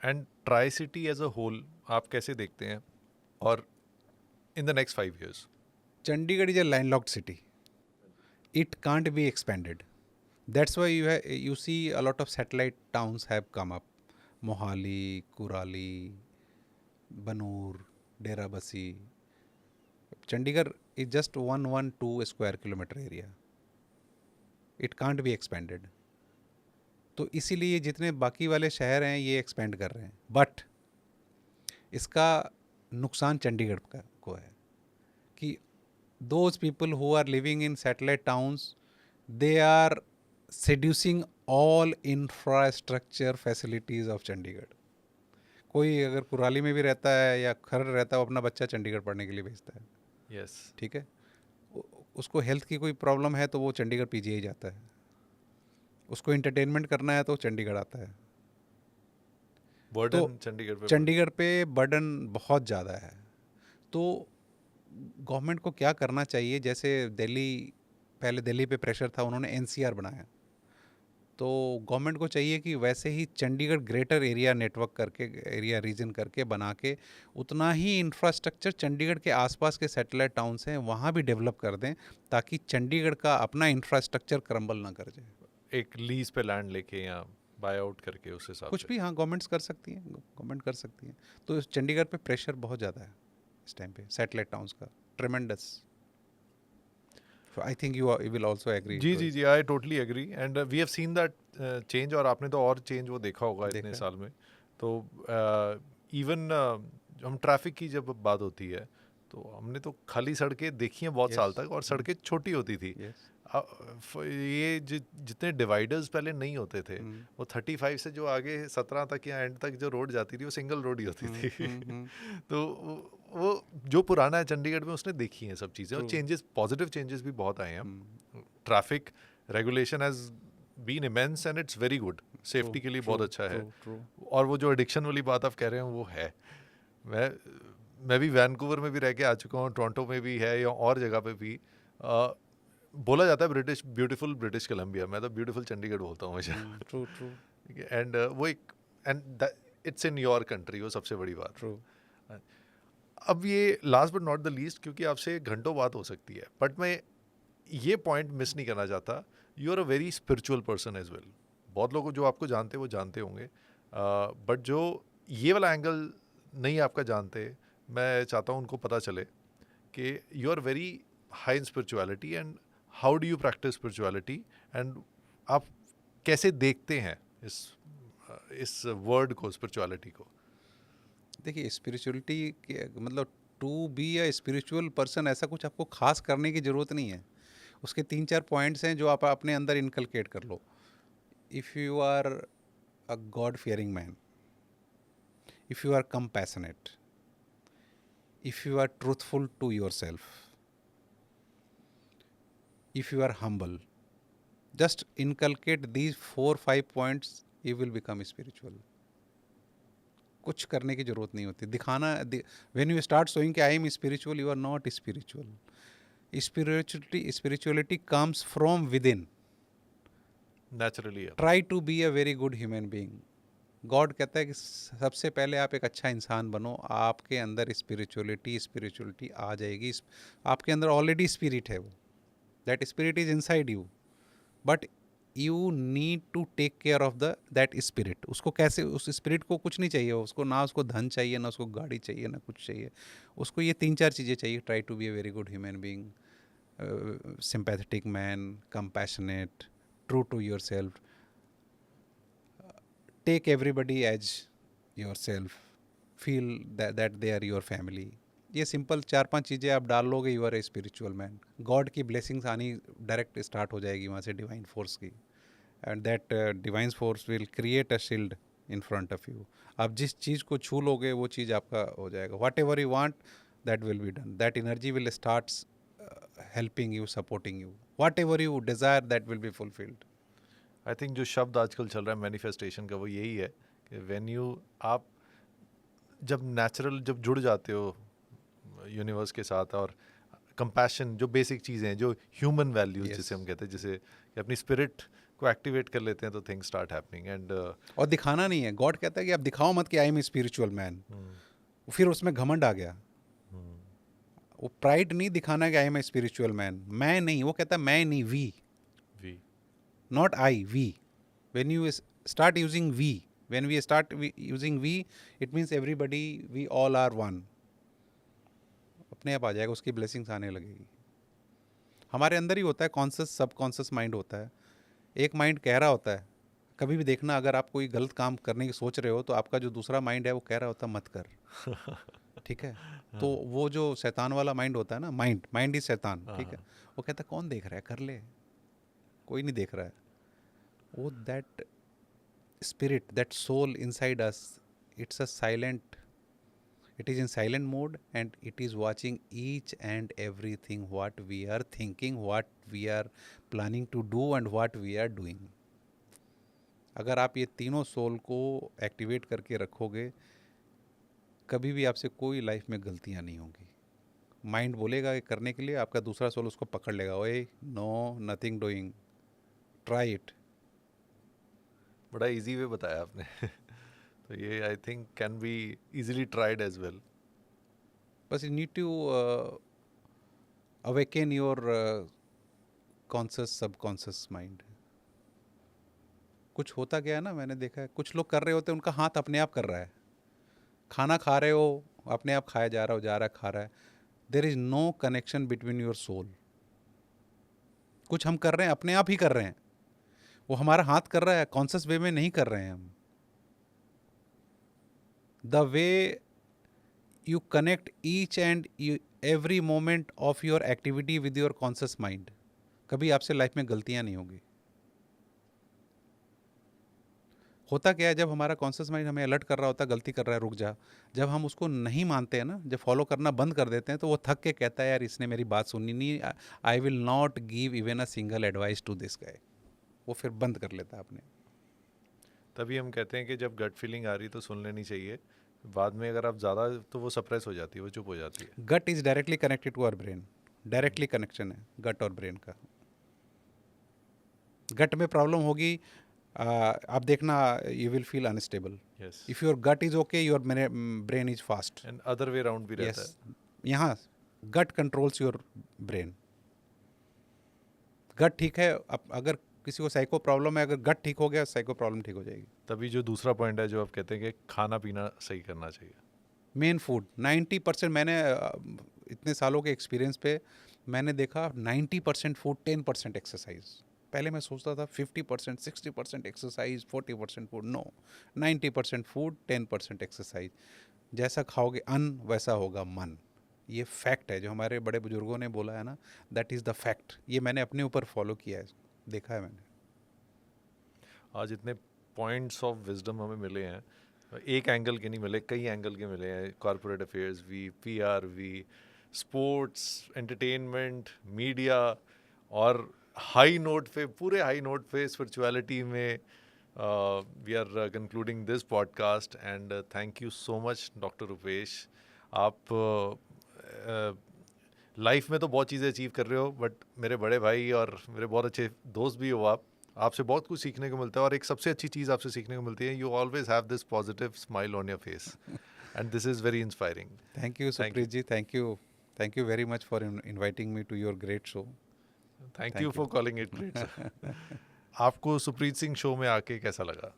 And tri city as a whole आप कैसे देखते हैं, और in the next 5 years? Chandigarh is a landlocked city. It can't be expanded. That's why you see a lot of satellite towns have come up. Mohali, Kurali, Banur, Derabasi. Chandigarh is just 112 square kilometer area. It can't be expanded. तो इसीलिए जितने बाकी वाले शहर हैं ये expand कर रहे हैं, बट इसका नुकसान चंडीगढ़ का को है कि those people who are living in satellite towns, they are seducing all infrastructure facilities of Chandigarh. कोई अगर कुराली में भी रहता है या खरड़ रहता है, वो अपना बच्चा चंडीगढ़ पढ़ने के लिए भेजता है। यस। ठीक है, उसको हेल्थ की कोई प्रॉब्लम है तो वो चंडीगढ़ पीजीआई जाता है, उसको एंटरटेनमेंट करना है तो चंडीगढ़ आता है। बर्डन चंडीगढ़ पे चंडीगढ़ पे बर्डन बहुत ज़्यादा है। तो गवर्नमेंट को क्या करना चाहिए, जैसे दिल्ली, पहले दिल्ली पे प्रेशर था, उन्होंने एनसीआर बनाया, तो गवर्नमेंट को चाहिए कि वैसे ही चंडीगढ़ ग्रेटर एरिया नेटवर्क करके, एरिया रीजन करके बना के, उतना ही इंफ्रास्ट्रक्चर चंडीगढ़ के आसपास के सैटेलाइट टाउन्स हैं वहाँ भी डेवलप कर दें, ताकि चंडीगढ़ का अपना इंफ्रास्ट्रक्चर क्रम्बल ना कर जाए। एक लीज पे लैंड लेके या बाय आउट करके उस हिसाब कुछ से। भी, हाँ, गवर्नमेंट्स कर सकती हैं, गवर्नमेंट कर सकती हैं। तो चंडीगढ़ पे प्रेशर बहुत ज़्यादा है इस टाइम पे सैटेलाइट टाउन्स का, tremendous. I think you will also agree जी टू जी इट। जी, I totally agree and we have seen that change. और आपने तो और चेंज वो देखा होगा देखा इतने है। साल में। तो इवन हम ट्रैफिक की जब बात होती है तो हमने तो खाली सड़कें देखी हैं बहुत साल Yes. तक, और सड़कें छोटी होती थी। Yes. ये जितने डिवाइडर्स पहले नहीं होते थे, हम्म, वो 35 से जो आगे 17 तक या एंड तक जो रोड जाती थी वो सिंगल रोड ही होती हम्म, थी। हम्म। तो वो जो पुराना है चंडीगढ़ में उसने देखी हैं सब चीज़ें, और True. चेंजेस, पॉजिटिव चेंजेस भी बहुत आए हैं। Hmm, traffic regulation has been immense and it's very good, safety true, के लिए बहुत true, अच्छा है। true, true. और वो जो एडिक्शन वाली बात आप कह रहे हैं वो है। मैं भी वैनकूवर में भी रह के आ चुका हूँ, टोरंटो में भी है, या और जगह पे भी। बोला जाता है ब्रिटिश, ब्यूटीफुल ब्रिटिश कोलंबिया, मैं तो ब्यूटीफुल चंडीगढ़ बोलता हूँ हमेशा। True, true, एंड वो एक, and it's in your country, वो सबसे बड़ी बात। true. अब ये last but not the least, क्योंकि आपसे घंटों बात हो सकती है, बट मैं ये पॉइंट मिस नहीं करना चाहता, you are a very spiritual person as well. बहुत लोग जो आपको जानते हैं वो जानते होंगे, बट जो ये वाला एंगल नहीं आपका जानते, मैं चाहता हूँ उनको पता चले कि you are very high in spirituality, and how do you practice spirituality, and आप कैसे देखते हैं इस वर्ड को, स्पिरिचुअलिटी को। देखिए, स्पिरिचुअलिटी के मतलब, to be a spiritual person, ऐसा कुछ आपको खास करने की ज़रूरत नहीं है। उसके 3-4 पॉइंट्स हैं जो आप अपने अंदर इनकलकेट कर लो। If you are a god fearing man, if you are compassionate, if you are truthful to yourself, if you are humble, just inculcate these 4-5 points, you will become spiritual. कुछ करने की जरूरत नहीं होती, दिखाना। व्हेन यू स्टार्ट शोइंग कि I am spiritual, you are not spiritual. Spirituality comes from within. Naturally. Try to be a very good human being. God कहता है कि सबसे पहले आप एक अच्छा इंसान बनो, आपके अंदर स्पिरिचुअलिटी आ जाएगी। आपके अंदर ऑलरेडी स्पिरिट है, वो that spirit is inside you, but you need to take care of the that spirit. उसको कैसे, उस स्पिरिट को कुछ नहीं चाहिए, उसको ना उसको धन चाहिए, ना उसको गाड़ी चाहिए, ना कुछ चाहिए। उसको ये 3-4 चीज़ें चाहिए। Try to be a very good human being, sympathetic man, compassionate, true to your सेल्फ, take everybody as yourself, feel that they are your family। ये सिंपल 4-5 चीज़ें आप डाल लोगे, you are a spiritual man. God की blessings आनी direct start हो जाएगी वहाँ से, डिवाइन फोर्स की, and that divine force will create a shield in front of you. आप जिस चीज़ को छू लोगे वो चीज़ आपका हो जाएगा। What ever you want, that will be done. That energy will start helping you, supporting you. What ever you desire, that will be fulfilled. I think जो शब्द आजकल चल रहा है मैनिफेस्टेशन का, वो यही है कि व्हेन यू, आप जब नेचुरल, जब जुड़ जाते हो यूनिवर्स के साथ, और कंपैशन, जो बेसिक चीज़ें हैं, जो ह्यूमन वैल्यूज Yes. जिसे हम कहते हैं, जिसे कि अपनी स्पिरिट को एक्टिवेट कर लेते हैं, तो थिंग्स स्टार्ट हैपनिंग। एंड और दिखाना नहीं है। गॉड कहता है कि आप दिखाओ मत कि आई एम स्पिरिचुअल मैन। फिर उसमें घमंड आ गया। वो प्राइड नहीं दिखाना कि I am a spiritual man, मैं नहीं। वो कहता है मैं नहीं, we, we not I, we. When you start using we, when we start using we, it means everybody, we all are one. अपने आप आ जाएगा, उसकी ब्लेसिंग्स आने लगेगी। हमारे अंदर ही होता है कॉन्शियस, सबकॉन्शियस माइंड होता है। एक माइंड कह रहा होता है, कभी भी देखना, अगर आप कोई गलत काम करने की सोच रहे हो तो आपका जो दूसरा माइंड है वो कह रहा होता है मत कर, ठीक है। तो वो जो शैतान वाला माइंड होता है ना, माइंड इज शैतान, ठीक है। वो कहता है कौन देख रहा है, कर ले, कोई नहीं देख रहा है। वो that spirit, that soul inside us, it's a silent, it is in silent mode, and it is watching each and everything what we are thinking, what we are planning to do, and what we are doing. अगर आप ये तीनों soul को activate करके रखोगे, कभी भी आपसे कोई लाइफ में गलतियां नहीं होंगी। माइंड बोलेगा ये करने के लिए, आपका दूसरा सोल उसको पकड़ लेगा, ओए no, nothing doing, try it. बड़ा इजी वे बताया आपने। तो ये I think can be easily tried as well. बस you need to awaken your conscious subconscious mind. कुछ होता गया है ना, मैंने देखा है कुछ लोग कर रहे होते हैं, उनका हाथ अपने आप कर रहा है। खाना खा रहे हो, अपने आप खाया जा रहा हो, जा रहा है, खा रहा है। There is no connection between your soul. कुछ हम कर रहे हैं, अपने आप ही कर रहे हैं, वो हमारा हाथ कर रहा है, कॉन्शियस वे में नहीं कर रहे हैं हम। The way you connect each and every moment of your activity with your conscious mind, कभी आपसे लाइफ में गलतियां नहीं होगी। होता क्या है, जब हमारा कॉन्शियस माइंड हमें अलर्ट कर रहा होता है, गलती कर रहा है, रुक जा, जब हम उसको नहीं मानते हैं ना, जब फॉलो करना बंद कर देते हैं, तो वो थक के कहता है यार इसने मेरी बात सुनी नहीं, I will not give even a single advice to this guy. वो फिर बंद कर लेता है अपने। तभी हम कहते हैं कि जब गट फीलिंग आ रही तो सुन लेनी चाहिए, बाद में अगर आप ज़्यादा तो वो सप्रेस हो जाती है, वो चुप हो जाती है। Gut is directly connected to our brain, directly connection है गट और ब्रेन का। गट में प्रॉब्लम होगी, आप देखना, you will feel unstable. Yes, if your gut is okay, your brain is fast. And other way round भी रहता यस, है। यहाँ gut controls your brain. Gut ठीक है, अगर किसी को साइको प्रॉब्लम है, अगर गट ठीक हो गया, साइको प्रॉब्लम ठीक हो जाएगी। तभी जो दूसरा पॉइंट है जो आप कहते हैं कि खाना पीना सही करना चाहिए। मेन फूड 90%, मैंने इतने सालों के एक्सपीरियंस पे मैंने देखा 90% फूड, 10% एक्सरसाइज। पहले मैं सोचता था 50%, 60% exercise, 40% food. No, 90% food, 10% exercise. जैसा खाओगे अन्न, वैसा होगा मन। ये फैक्ट है, जो हमारे बड़े बुजुर्गों ने बोला है ना, दैट इज़ द फैक्ट। ये मैंने अपने ऊपर फॉलो किया है, देखा है मैंने। आज इतने पॉइंट्स ऑफ विजडम हमें मिले हैं, एक एंगल के नहीं मिले, कई एंगल के मिले हैं। कॉर्पोरेट अफेयर्स भी, पीआर भी, स्पोर्ट्स, एंटरटेनमेंट, मीडिया, और हाई नोट पे, पूरे हाई नोट पे स्पिरिचुअलिटी में we are concluding this podcast. And thank you so much doctor Rupesh. आप लाइफ में तो बहुत चीज़ें अचीव कर रहे हो, बट मेरे बड़े भाई और मेरे बहुत अच्छे दोस्त भी हो आप। आपसे बहुत कुछ सीखने को मिलता है, और एक सबसे अच्छी चीज़ आपसे सीखने को मिलती है, you always have this positive smile on your face, and this is very inspiring. Thank you Thank you. Supreet ji, thank you very much for inviting me to your great show. Thank Thank you you. For calling it great. आपको Supreet Singh show में आके कैसा लगा?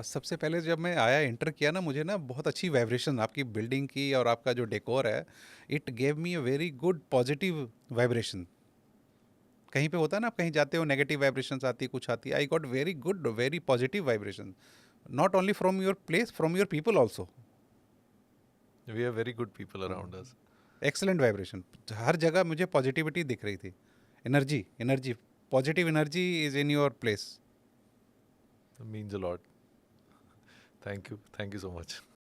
सबसे पहले जब मैं आया, एंटर किया ना, मुझे ना बहुत अच्छी वाइब्रेशन आपकी बिल्डिंग की और आपका जो डेकोर है, it gave me a very good positive vibration. कहीं पे होता है ना, आप कहीं जाते हो, नेगेटिव वाइब्रेशंस आती है, कुछ आती है, I got very good, very positive vibration, not only from your place, from your people also. We have very good people around us. Excellent vibration, हर जगह मुझे पॉजिटिविटी दिख रही थी। Energy, positive energy is in your place. Means a lot. Thank you so much.